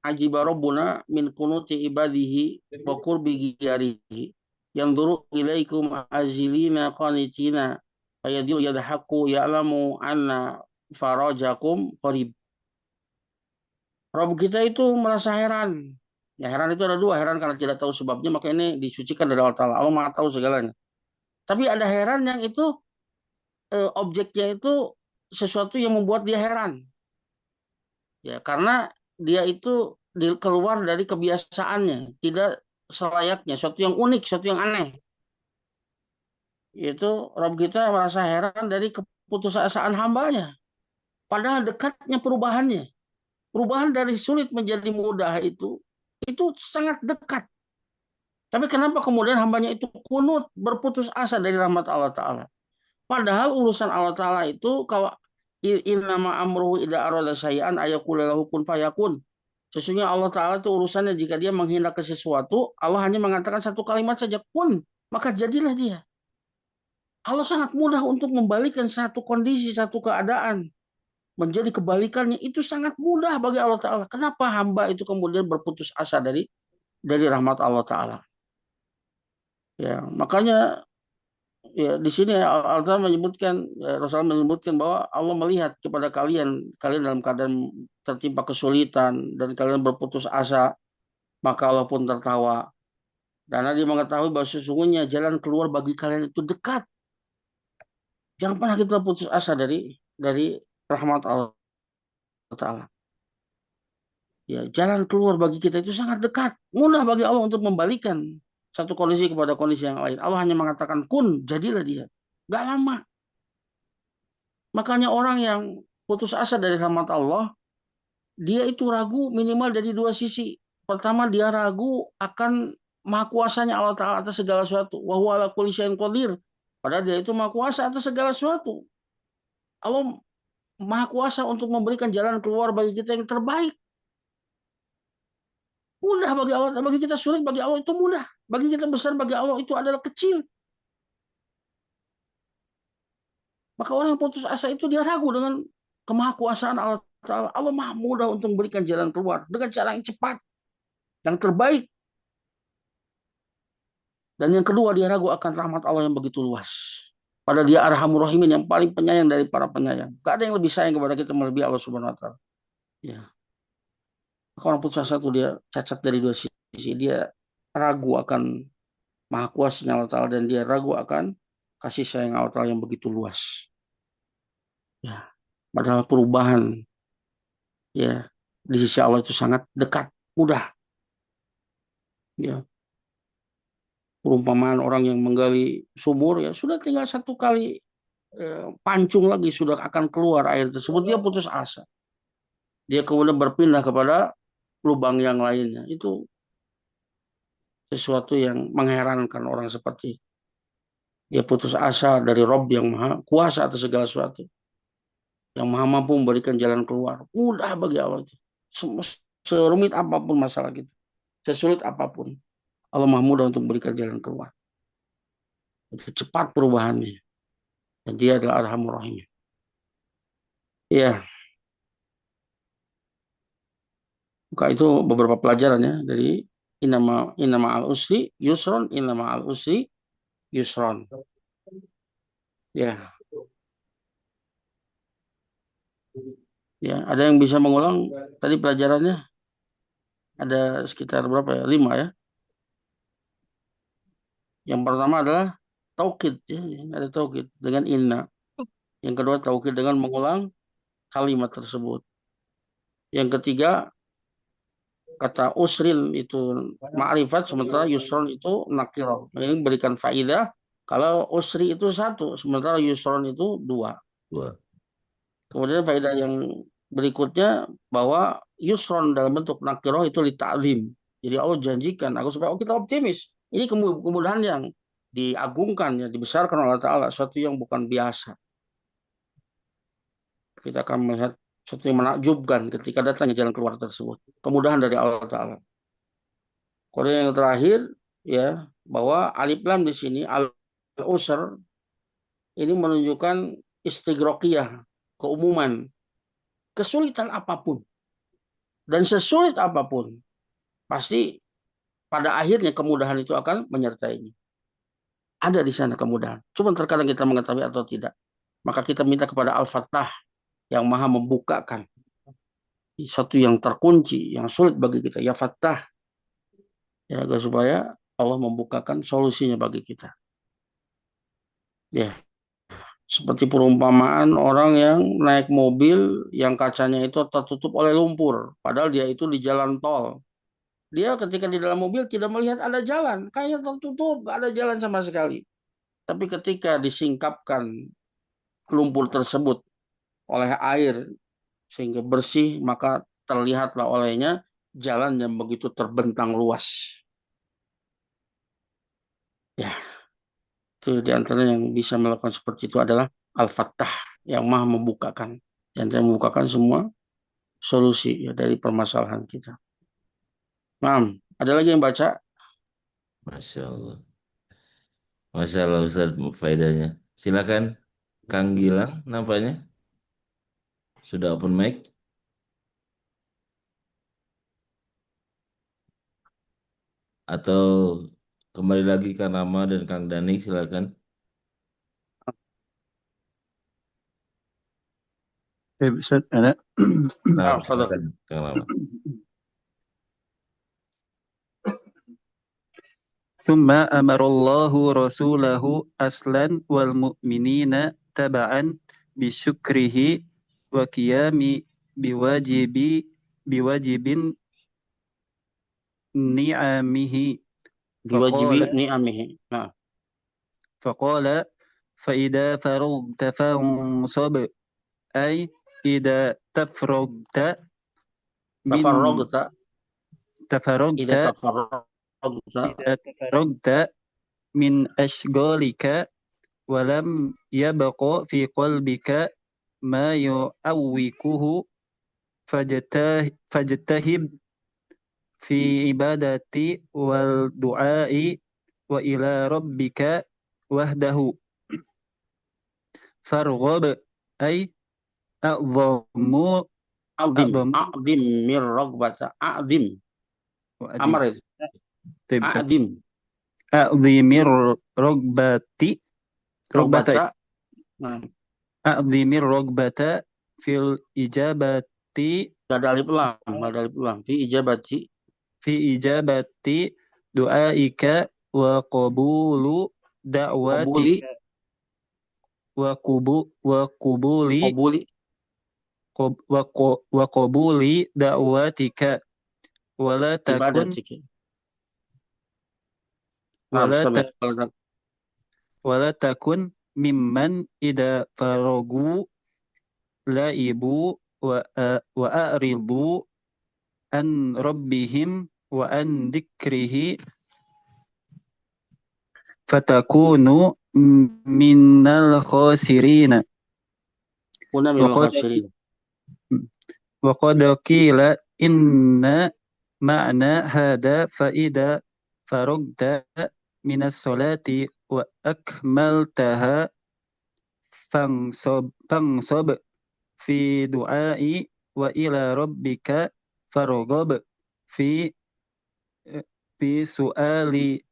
ajiba rabbuna min kunuti ibadihi wa qurbi ghiyarihi yanzuru ilaikum azilina qanitina fayadil yadhaku ya'lamu anna farajakum qarib. Rabb kita itu merasa heran. Ya, heran itu ada dua, heran karena tidak tahu sebabnya, maka ini disucikan dari Allah Ta'ala. Allah Maha tahu segalanya. Tapi ada heran yang itu objeknya itu sesuatu yang membuat dia heran. Ya, karena dia itu keluar dari kebiasaannya, tidak selayaknya, sesuatu yang unik, sesuatu yang aneh. Itu Rob kita merasa heran dari keputusasaan hambanya. Padahal dekatnya perubahannya. Perubahan dari sulit menjadi mudah itu sangat dekat. Tapi kenapa kemudian hambanya itu kunut, berputus asa dari rahmat Allah Ta'ala? Padahal urusan Allah Ta'ala itu kalau innama amruhu ida arada syai'an ayaqula lahu kun fayakun. Sesungguhnya Allah Ta'ala itu urusannya jika dia menghendaki sesuatu, Allah hanya mengatakan satu kalimat saja, kun, maka jadilah dia. Allah sangat mudah untuk membalikan satu kondisi, satu keadaan. Menjadi kebalikannya, itu sangat mudah bagi Allah Ta'ala. Kenapa hamba itu kemudian berputus asa dari rahmat Allah Ta'ala? Ya, makanya ya di sini Allah menyebutkan, Rasulullah menyebutkan bahwa Allah melihat kepada kalian, kalian dalam keadaan tertimpa kesulitan dan kalian berputus asa, maka Allah pun tertawa. Karena dia mengetahui bahwa sesungguhnya jalan keluar bagi kalian itu dekat. Jangan pernah kita putus asa dari rahmat Allah Ta'ala. Ya, jalan keluar bagi kita itu sangat dekat. Mudah bagi Allah untuk membalikan satu kondisi kepada kondisi yang lain. Allah hanya mengatakan kun, jadilah dia. Gak lama. Makanya orang yang putus asa dari rahmat Allah, dia itu ragu minimal dari dua sisi. Pertama, dia ragu akan maha kuasanya Allah Ta'ala atas segala sesuatu. Wa huwa ala kulli syai'in qadir. Padahal dia itu maha kuasa atas segala sesuatu. Allah maha kuasa untuk memberikan jalan keluar bagi kita yang terbaik. Mudah bagi Allah, bagi kita sulit, bagi Allah itu mudah. Bagi kita besar, bagi Allah itu adalah kecil. Maka orang yang putus asa itu dia ragu dengan kemahakuasaan Allah Ta'ala. Allah maha mudah untuk memberikan jalan keluar dengan cara yang cepat, yang terbaik. Dan yang kedua, dia ragu akan rahmat Allah yang begitu luas. Padahal dia Arhamur Rahimin, yang paling penyayang dari para penyayang. Gak ada yang lebih sayang kepada kita melebihi Allah Subhanahu Wa Ta'ala. Ya. Maka orang putus asa itu dia cacat dari dua sisi. Dia ragu akan maha kuasanya Allah Ta'ala dan dia ragu akan kasih sayang Allah Ta'ala yang begitu luas. Ya. Padahal perubahan ya di sisi Allah itu sangat dekat, mudah. Ya. Perumpamaan orang yang menggali sumur, ya sudah tinggal satu kali pancung lagi sudah akan keluar air tersebut, dia putus asa. Dia kemudian berpindah kepada lubang yang lainnya. Itu sesuatu yang mengherankan orang seperti itu. Dia putus asa dari Rob yang maha kuasa atas segala sesuatu, yang maha mampu memberikan jalan keluar. Mudah bagi Allah itu. Serumit apapun masalah kita, sesulit apapun, Allah maha mudah untuk memberikan jalan keluar. Cepat perubahannya. Dan dia adalah Arhamur Rahim. Ya, Buka itu beberapa pelajaran ya dari inama al usri yusron, inama al usri yusron. Ya, ya. Ada yang bisa mengulang tadi pelajarannya? Ada sekitar berapa ya? 5 ya. Yang pertama adalah taukid ya, ada taukid dengan inna. Yang kedua taukid dengan mengulang kalimat tersebut. Yang ketiga kata usrin itu ma'rifat sementara yusron itu nakirah. Ini berikan faidah kalau usri itu satu sementara yusron itu dua. Dua. Kemudian faedah yang berikutnya bahwa yusron dalam bentuk nakirah itu litakzim. Jadi Allah janjikan aku supaya kita optimis. Ini kemudahan yang diagungkan, ya, dibesarkan oleh Allah Ta'ala. Suatu yang bukan biasa. Kita akan melihat sesuatu yang menakjubkan ketika datangnya jalan keluar tersebut. Kemudahan dari Allah Ta'ala. Kemudian yang terakhir, ya, bahwa alif lam di sini, al-usr, ini menunjukkan istighraqiyah, keumuman. Kesulitan apapun. Dan sesulit apapun, pasti pada akhirnya kemudahan itu akan menyertainya. Ada di sana kemudahan. Cuma terkadang kita mengetahui atau tidak. Maka kita minta kepada Al-Fattah yang maha membukakan satu yang terkunci, yang sulit bagi kita. Ya Fattah. Ya, agar supaya Allah membukakan solusinya bagi kita. Ya, seperti perumpamaan orang yang naik mobil yang kacanya itu tertutup oleh lumpur. Padahal dia itu di jalan tol. Dia ketika di dalam mobil tidak melihat ada jalan. Kayaknya tertutup, gak ada jalan sama sekali. Tapi ketika disingkapkan lumpur tersebut oleh air sehingga bersih, maka terlihatlah olehnya jalan yang begitu terbentang luas. Ya, itu di antara yang bisa melakukan seperti itu adalah Al-Fattah yang maha membukakan. Yang membukakan semua solusi ya, dari permasalahan kita. Nah, ada lagi yang baca? Masya Allah. Masya Allah Ustaz faedahnya. Silakan Kang Gilang nampaknya. Sudah open mic. Atau kembali lagi Kang Rama dan Kang Dani silakan. Ustaz, ada. Nah, Fadhal. silakan Kang Rama. ثم أمر الله رسوله أصلا والمؤمنين تبعا بشكره وقيام بواجب بواجب نعمه Diwajibi فقال ni'amihi. Nah, فقال فإذا فرغت فانصب أي إذا تفرغت من tafarrogta. تفرغت Ida tafarrogta. إذا تفرغت من أشغالك ولم يبق في قلبك ما يعوقه فاجتهد في عبادة والدعاء وإلى ربك وحده فارغب أي أعظم A'zim. أعظم A'zim mir rogbata. A'zim. وأديم. Amar itu. طيب A'zim. أعظم الرغبة رغبة Rogbata. Nah, أعظم الرغبة في الإجابة gak ada alif lam. Gak ada alif lam. Fi ijabati. في إجابة دعائك وقبول دعوتك Qabuli. وقبول Qabuli. وقبول دعوتك ولا تكن Ibadatik. Nah, ولا sampai. ولا تكن ممن إذا فرغوا لعبوا وأعرضوا عن ربهم وعن ذكره فتكون من الخاسرين Kuna minal khasirin. وقد قيل إن معنى هذا فإذا فرغت من الصلاة وأكملتها فانصب في دعاء وإلى ربك farghab fi fi su'ali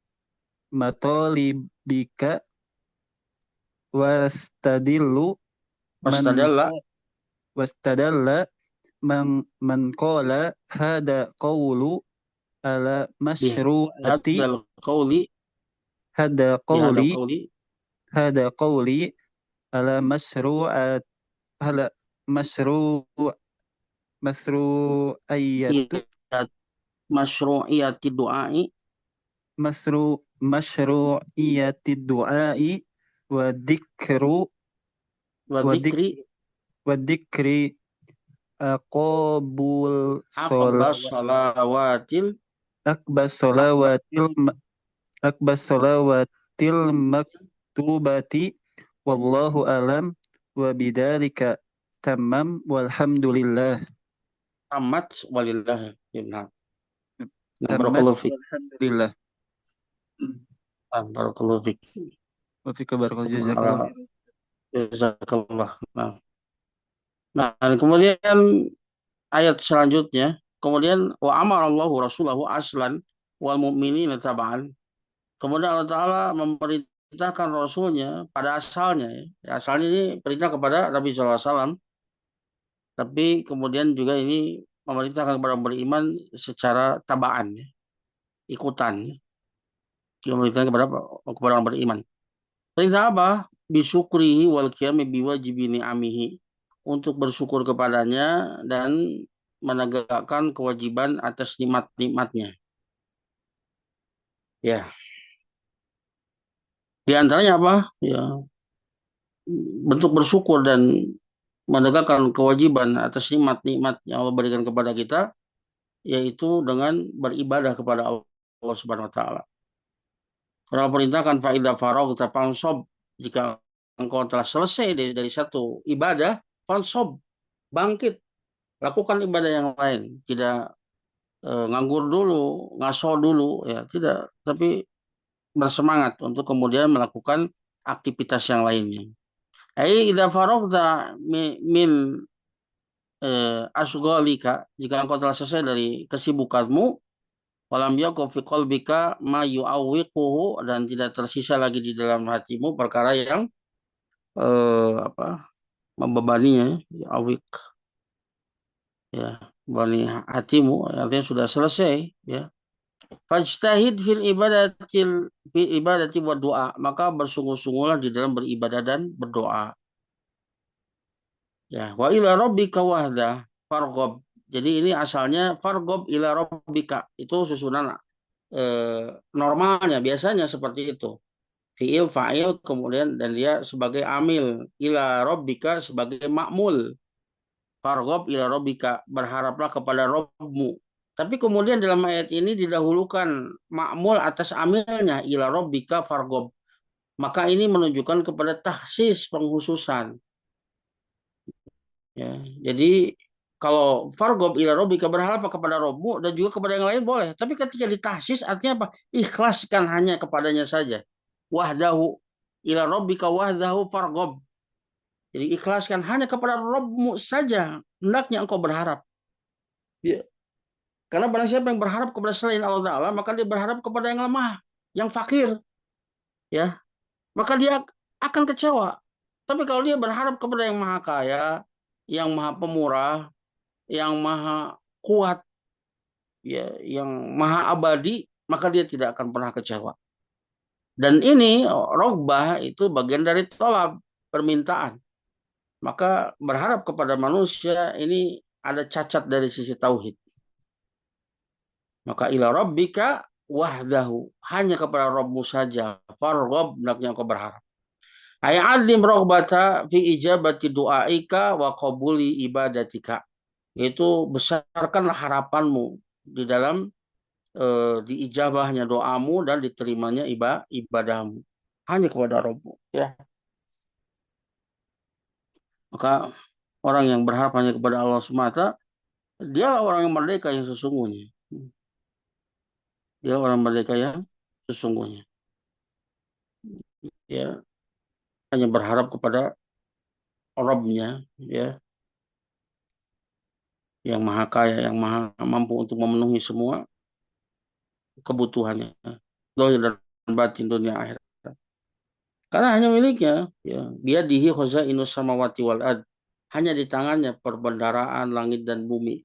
matalibika wastadillu man Wastadalla wastadalla man qala hada qawlu ala masyru'ati bihadzal qauli hada bihadzal qawli qauli hada qawli ala masyru'at ala masyru' masru'ayyatu iya masyru'iyati du'ai masyru'iyati du'ai wa dzikru wa wa dik dzikri wa dzikri aqabul aqbas sholawat salawatil akbas akbar solawatil akbas solawatil maktubati wallahu alam wa bidzalika tamam walhamdulillah tamat walillah nah tamat barakallahu fik walhamdulillah barakallahu fik wa fika barakallahu jazakallahu khairan. jazakallah nah kemudian ayat selanjutnya kemudian wa amara Allahu rasulahu aslan wal mu'minina tab'an. Kemudian Allah Ta'ala memerintahkan Rasulnya pada asalnya. Ya, asalnya ini perintah kepada Nabi SAW. Tapi kemudian juga ini memerintahkan kepada orang beriman secara tabaan. Ya, ikutan. Ya. Dia memerintahkan kepada orang beriman. Perintah apa? Bisyukrihi wal qiyami biwajibi ni'amihi. Untuk bersyukur kepadanya dan menegakkan kewajiban atas nikmat-nikmatnya. Ya, di antaranya apa? Ya, bentuk bersyukur dan menegakkan kewajiban atas nikmat-nikmat yang Allah berikan kepada kita, yaitu dengan beribadah kepada Allah Subhanahu Wa Taala. Karena perintahkan faida faragta fansob, jika engkau telah selesai dari satu ibadah, fansob, bangkit, lakukan ibadah yang lain, tidak nganggur dulu, ngaso dulu, ya tidak, tapi bersemangat untuk kemudian melakukan aktivitas yang lainnya. Idza faragta min asghalika, jika engkau telah selesai dari kesibukanmu, walam yakun fi qalbika ma yu'awwiquhu, dan tidak tersisa lagi di dalam hatimu perkara yang apa membebaninya, yu'awwiq, ya, membebani hatimu, artinya sudah selesai, ya. Fajtahid fil ibadati wa doa, maka bersungguh-sungguhlah di dalam beribadah dan berdoa. Ya, wa ila rabbika wahda fargob. Jadi ini asalnya fargob ila rabbika. Itu susunan normalnya biasanya seperti itu. Fi'il, fa'il, kemudian dan dia sebagai amil. Ila rabbika sebagai ma'mul. Fargob ila rabbika. Berharaplah kepada Rabbmu. Tapi kemudian dalam ayat ini didahulukan ma'mul atas amilnya. Ila rabbika fargob. Maka ini menunjukkan kepada tahsis, penghususan. Ya, jadi kalau fargob ila robika, berharap kepada Robmu dan juga kepada yang lain boleh. Tapi ketika ditahsis artinya apa? Ikhlaskan hanya kepadanya saja. Wahdahu ila robika wahdahu fargob. Jadi ikhlaskan hanya kepada Robmu saja. Hendaknya engkau berharap. Ya. Karena barang siapa yang berharap kepada selain Allah Ta'ala, maka dia berharap kepada yang lemah, yang fakir. Ya, maka dia akan kecewa. Tapi kalau dia berharap kepada yang maha kaya, yang maha pemurah, yang maha kuat, ya, yang maha abadi, maka dia tidak akan pernah kecewa. Dan ini rogbah itu bagian dari tolab, permintaan. Maka berharap kepada manusia ini ada cacat dari sisi tauhid. Maka ila rabbika wahdahu, hanya kepada Rabbmu saja. Farghab, hendaknya kau berharap. Ay'adzim rogbata fi ijabati du'aika wa qabuli ibadatika. Yaitu besarkanlah harapanmu di dalam diijabahnya doamu dan diterimanya ibadahmu hanya kepada Rabbmu, ya. Maka orang yang berharap hanya kepada Allah semata, dialah orang yang merdeka yang sesungguhnya. Dia orang merdeka yang sesungguhnya, ya, hanya berharap kepada Rabbnya, ya. yang maha kaya, yang maha mampu untuk memenuhi semua kebutuhannya, zahir dan batin, dunia akhirat. Karena hanya miliknya, ya, dia dihi khazainus samawati wal ard. Hanya di tangannya perbendaharaan langit dan bumi.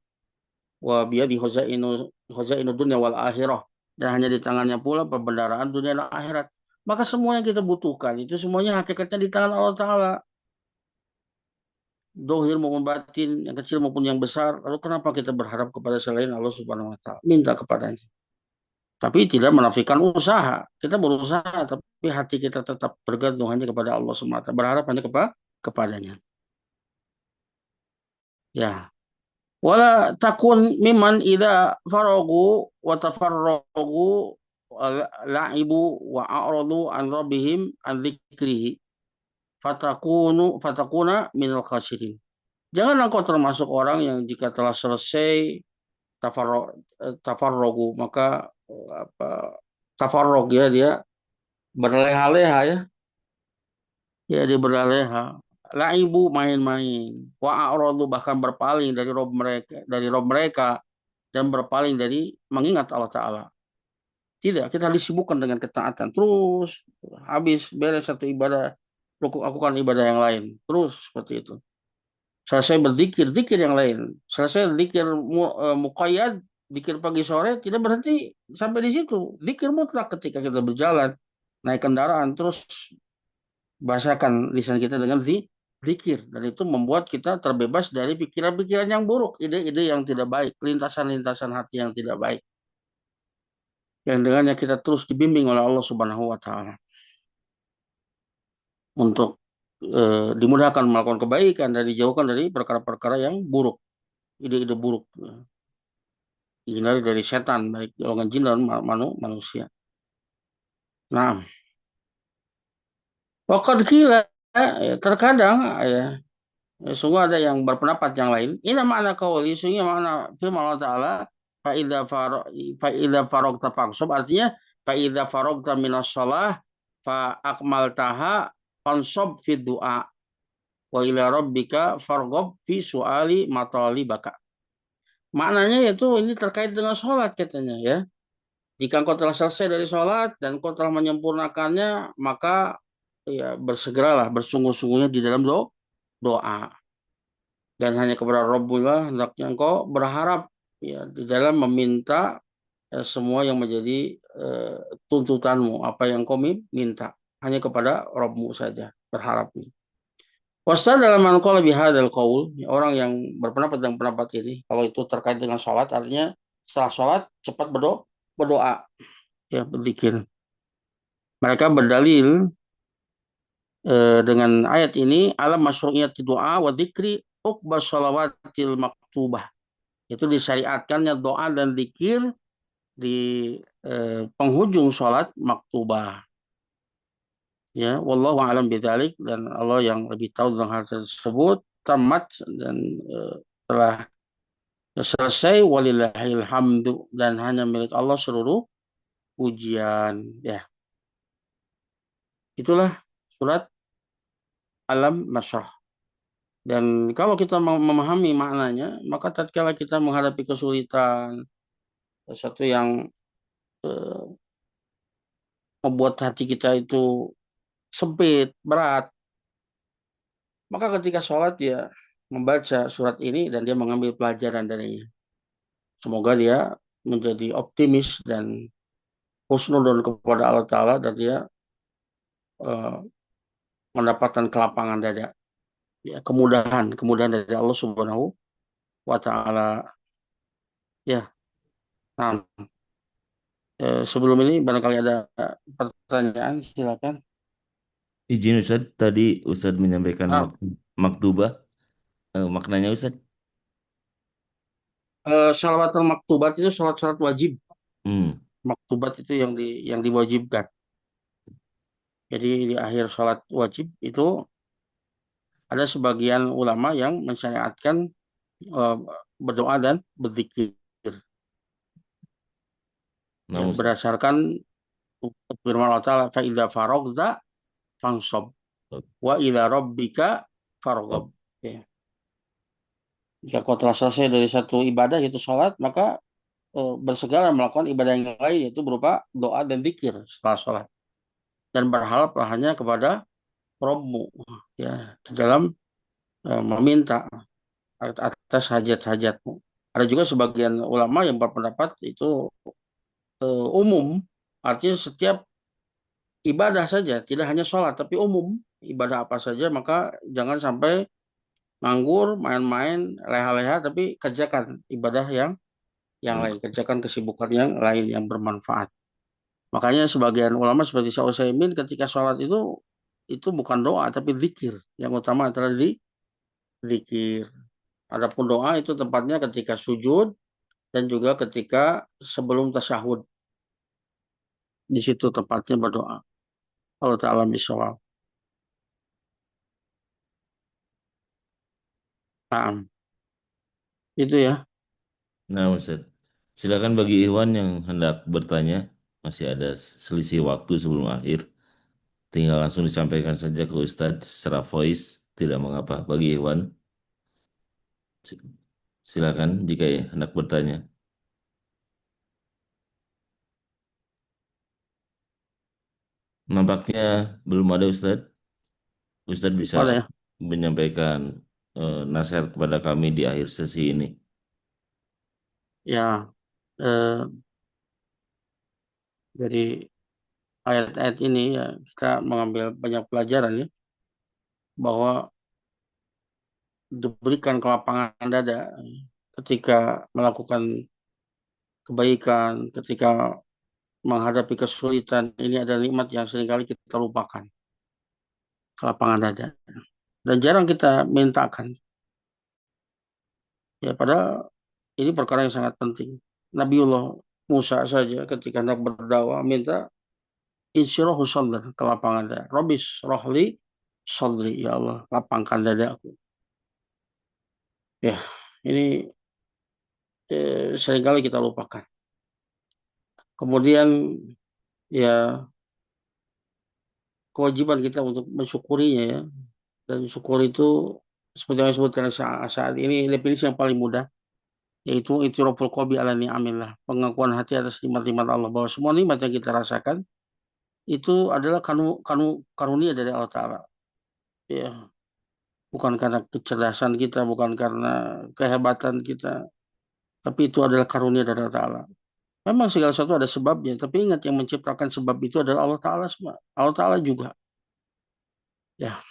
Wa biyadi khazainu dunya wal akhirah. Dan hanya di tangannya pula perbendaharaan dunia dan akhirat. Maka semua yang kita butuhkan itu semuanya hakikatnya di tangan Allah Ta'ala. Dohir maupun batin, yang kecil maupun yang besar. Lalu kenapa kita berharap kepada selain Allah Subhanahu Wa Ta'ala? Minta kepadanya. Tapi tidak menafikan usaha. Kita berusaha, tapi hati kita tetap bergantung hanya kepada Allah semata. Berharap hanya kepadanya. Ya. Wala takun miman idza faragu wa tafarragu la'ibu wa a'radu an rabbihim an dzikrihi fatakuna minal khasirin. Janganlah kau termasuk orang yang jika telah selesai tafarrogu maka apa tafarrog ya dia berleha-leha dia berleha-leha laibu main-main wa a'radu bahkan berpaling dari Rob mereka dan berpaling dari mengingat Allah Ta'ala. Tidak, kita disibukkan dengan ketaatan terus habis beres satu ibadah lakukan ibadah yang lain terus seperti itu. Selesai berzikir, zikir yang lain. Selesai zikir muqayyad, zikir pagi sore, tidak berhenti sampai di situ. Zikir mutlak ketika kita berjalan, naik kendaraan, terus bahasakan lisan kita dengan zikir. Dan itu membuat kita terbebas dari pikiran-pikiran yang buruk, ide-ide yang tidak baik, lintasan-lintasan hati yang tidak baik. Yang dengannya kita terus dibimbing oleh Allah Subhanahu wa Ta'ala untuk dimudahkan melakukan kebaikan dan dijauhkan dari perkara-perkara yang buruk, ide-ide buruk. Dihindari dari setan, baik golongan jin dan manusia. Nah, wakad kila, terkadang sungguh ada yang berpendapat yang lain. Ini makna kauli, sungguh makna firman Allah Ta'ala, fa'idha farogta faqsob, artinya fa'idha farogta minas sholah, fa'akmaltaha fansob fi du'a, wa ila rabbika fargob fi su'ali matalibaka. Maknanya yaitu ini terkait dengan sholat katanya ya. Jika engkau telah selesai dari sholat dan engkau telah menyempurnakannya, maka ya bersegeralah, bersungguh-sungguhnya di dalam doa. Dan hanya kepada Rabbullah hendaknya engkau berharap ya di dalam meminta semua yang menjadi tuntutanmu, apa yang kau minta. Hanya kepada Rabbmu saja berharapnya. Wasta dalam manqala lebih hadal qaul, orang yang berpendapat dengan pendapat ini, kalau itu terkait dengan sholat, artinya setelah sholat cepat berdoa, ya berzikir. Mereka berdalil dengan ayat ini alam masyru'iyat doa wa dzikri uqba shalawatil maktubah. Itu disyariatkannya doa dan zikir di penghujung sholat maktubah. Ya, wallahu a'lam bidzalik, dan Allah yang lebih tahu tentang hal tersebut. Tamat dan telah selesai walillahil hamdu, dan hanya milik Allah seluruh pujian. Ya, itulah surat Alam Nasrah. Dan kalau kita memahami maknanya, maka tatkala kita menghadapi kesulitan, sesuatu yang eh, membuat hati kita itu sempit, berat, maka ketika sholat dia membaca surat ini dan dia mengambil pelajaran darinya. Semoga dia menjadi optimis dan husnudon kepada Allah Ta'ala, dan dia eh, mendapatkan kelapangan dada, ya, kemudahan dari Allah Subhanahu wa Ta'ala. Ya, nah, sebelum ini barangkali ada pertanyaan, silakan. Izin Ustaz, tadi Ustaz menyampaikan Nah, maktubah, maknanya Ustaz. Salawatul maktubat itu salat wajib. Hmm. Maktubat itu yang diwajibkan. Jadi di akhir salat wajib itu ada sebagian ulama yang mensyariatkan berdoa dan berzikir. Ya, Namun berdasarkan firman Allah Ta'ala, fa idza faragza fansab wa ila rabbika farghab. Ya. Jika kau telah selesai dari satu ibadah yaitu sholat, maka bersegera melakukan ibadah yang lain yaitu berupa doa dan zikir setelah sholat dan berharap hanya kepada Robmu ya di dalam meminta atas hajat-hajatmu. Ada juga sebagian ulama yang berpendapat itu umum, artinya setiap ibadah saja, tidak hanya sholat, tapi umum ibadah apa saja, maka jangan sampai nganggur, main-main, leha-leha, tapi kerjakan ibadah yang lain, kerjakan kesibukan yang lain yang bermanfaat. Makanya sebagian ulama seperti Syekh Utsaimin ketika sholat itu bukan doa tapi zikir. Yang utama adalah zikir. Adapun doa itu tempatnya ketika sujud dan juga ketika sebelum tasyahud. Di situ tempatnya berdoa. Allah Ta'ala bisawab. Nah, itu ya. Nah, Ustaz. Silakan bagi Iwan yang hendak bertanya. Masih ada selisih waktu sebelum akhir. Tinggal langsung disampaikan saja ke Ustadz secara voice. Tidak mengapa. Bagi Iwan, silakan jika hendak bertanya. Nampaknya belum ada Ustadz. Ustadz bisa Ada ya. menyampaikan nasihat kepada kami di akhir sesi ini. Ya, eh, dari ayat-ayat ini ya kita mengambil banyak pelajaran ya bahwa diberikan kelapangan dada ketika melakukan kebaikan, ketika menghadapi kesulitan, ini ada nikmat yang seringkali kita lupakan, kelapangan dada. Dan jarang kita mintakan. Ya, padahal ini perkara yang sangat penting. Nabiullah Musa saja ketika hendak berdakwah minta insyirahu sadr, kelapangan dada. Robis rohli sadri, ya Allah, lapangkan dadaku. Ya, ini seringkali kita lupakan. Kemudian ya kewajiban kita untuk mensyukurinya ya. Dan syukur itu seperti yang disebutkan saat ini definisi yang paling mudah yaitu itiraful qalbi ala ni'amillah, pengakuan hati atas nikmat-nikmat Allah bahwa semua nikmat yang kita rasakan itu adalah karunia dari Allah Ta'ala. Ya, bukan karena kecerdasan kita, bukan karena kehebatan kita, tapi itu adalah karunia dari Allah Ta'ala. Memang segala sesuatu ada sebabnya, tapi ingat yang menciptakan sebab itu adalah Allah Ta'ala semua. Allah Ta'ala juga. Ya,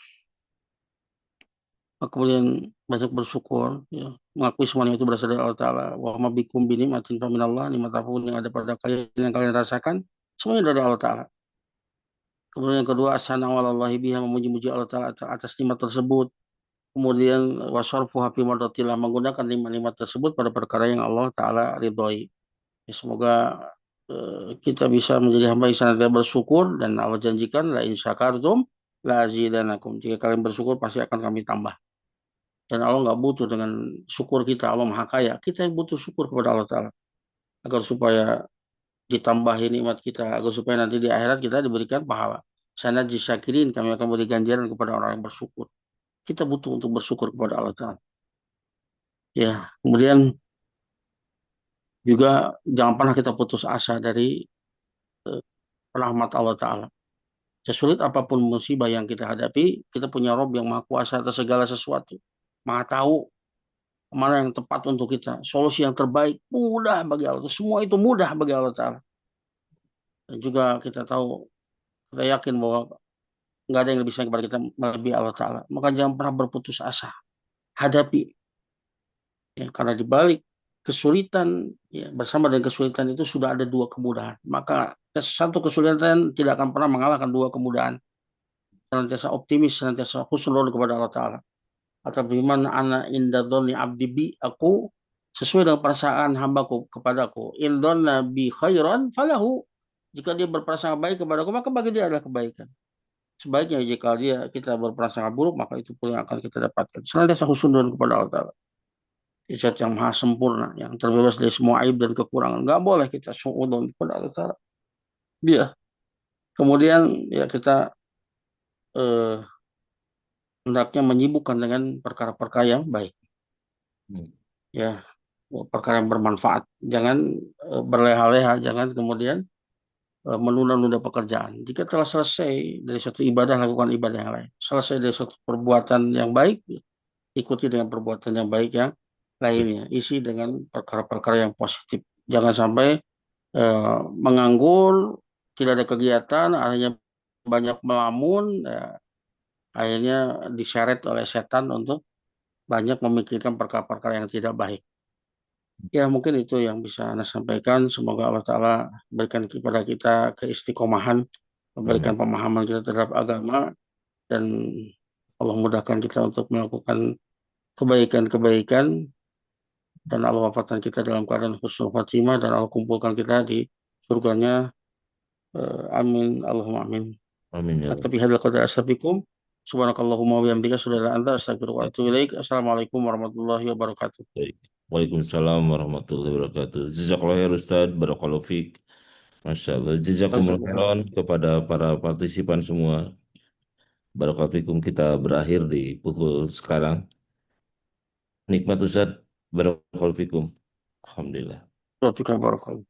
kemudian banyak bersyukur, ya, mengakui semuanya itu berasal dari Allah Ta'ala. Wa ma bikum bi ni'matin fa minallah, nikmat apapun yang ada pada kalian yang kalian rasakan, semuanya dari Allah Ta'ala. Kemudian yang kedua, asana walallahi biha, memuji-muji Allah Ta'ala atas nikmat tersebut. Kemudian wasarfu hafi mardatillah, menggunakan nikmat-nikmat tersebut pada perkara yang Allah Ta'ala ridhoi. Ya, semoga kita bisa menjadi hamba yang senantiasa bersyukur dan Allah janjikan la in syakartum la azidanakum. Jika kalian bersyukur pasti akan kami tambah. Dan Allah nggak butuh dengan syukur kita, Allah Maha Kaya. Kita yang butuh syukur kepada Allah Ta'ala. Agar supaya ditambahi nikmat kita, agar supaya nanti di akhirat kita diberikan pahala. Sanadzi syakirin, kami akan beri ganjaran kepada orang yang bersyukur. Kita butuh untuk bersyukur kepada Allah Ta'ala. Ya, kemudian juga jangan pernah kita putus asa dari rahmat Allah Ta'ala. Sesulit apapun musibah yang kita hadapi, kita punya Rob yang maha kuasa atas segala sesuatu. Maha tahu mana yang tepat untuk kita. Solusi yang terbaik, mudah bagi Allah. Semua itu mudah bagi Allah Ta'ala. Dan juga kita tahu, kita yakin bahwa nggak ada yang lebih sayang kepada kita melebihi Allah Ta'ala. Maka jangan pernah berputus asa. Hadapi. Ya, karena di balik kesulitan, ya, bersama dengan kesulitan itu sudah ada dua kemudahan. Maka satu kesulitan tidak akan pernah mengalahkan dua kemudahan. Senantiasa optimis, senantiasa husnul kepada Allah Ta'ala. Atau bagaimana ana inda dhoni abdi bi, aku sesuai dengan perasaan hambaku kepadaku. In dhonna bi khairan falahu. Jika dia berprasangka baik kepadaku, maka bagi dia adalah kebaikan. Sebaiknya jika kita berprasangka buruk, maka itu pun yang akan kita dapatkan. Senantiasa husnul kepada Allah Ta'ala. Zat yang maha sempurna, yang terbebas dari semua aib dan kekurangan. Nggak boleh kita suudon kepada Allah Ta'ala. Dia. Kemudian ya kita hendaknya menyibukkan dengan perkara-perkara yang baik. Hmm. ya, perkara yang bermanfaat. Jangan berleha-leha, jangan kemudian menunda-nunda pekerjaan. Jika telah selesai dari satu ibadah, lakukan ibadah yang lain. Selesai dari suatu perbuatan yang baik, ikuti dengan perbuatan yang baik yang lainnya. Isi dengan perkara-perkara yang positif. Jangan sampai menganggur, tidak ada kegiatan, akhirnya banyak melamun, akhirnya diseret oleh setan untuk banyak memikirkan perkara-perkara yang tidak baik. Ya, mungkin itu yang bisa Anda sampaikan. Semoga Allah Ta'ala berikan kepada kita keistiqomahan, memberikan Amin. pemahaman kita terhadap agama, dan Allah mudahkan kita untuk melakukan kebaikan-kebaikan, dan Allah wafatkan kita dalam keadaan husnul khatimah, dan Allah kumpulkan kita di surganya. Amin. Allahumma amin. Amin ya Tapi Rabbal hadal qadar astafikum. Subhanakallahumma wa bihamdika asyhadu an la ilaha illa anta astaghfiruka wa atubu alamin. ilaik. Assalamualaikum warahmatullahi wabarakatuh. Baik. Waalaikumsalam warahmatullahi wabarakatuh. Jazakallah khair Ustaz, barakallahu fiik. Masya Allah. Jazakumullah khairan kepada para partisipan semua. Barakallahu fikum, kita berakhir di pukul sekarang. Nikmat Ustaz, barakallahu fikum. Alhamdulillah. Waalaikumsalam.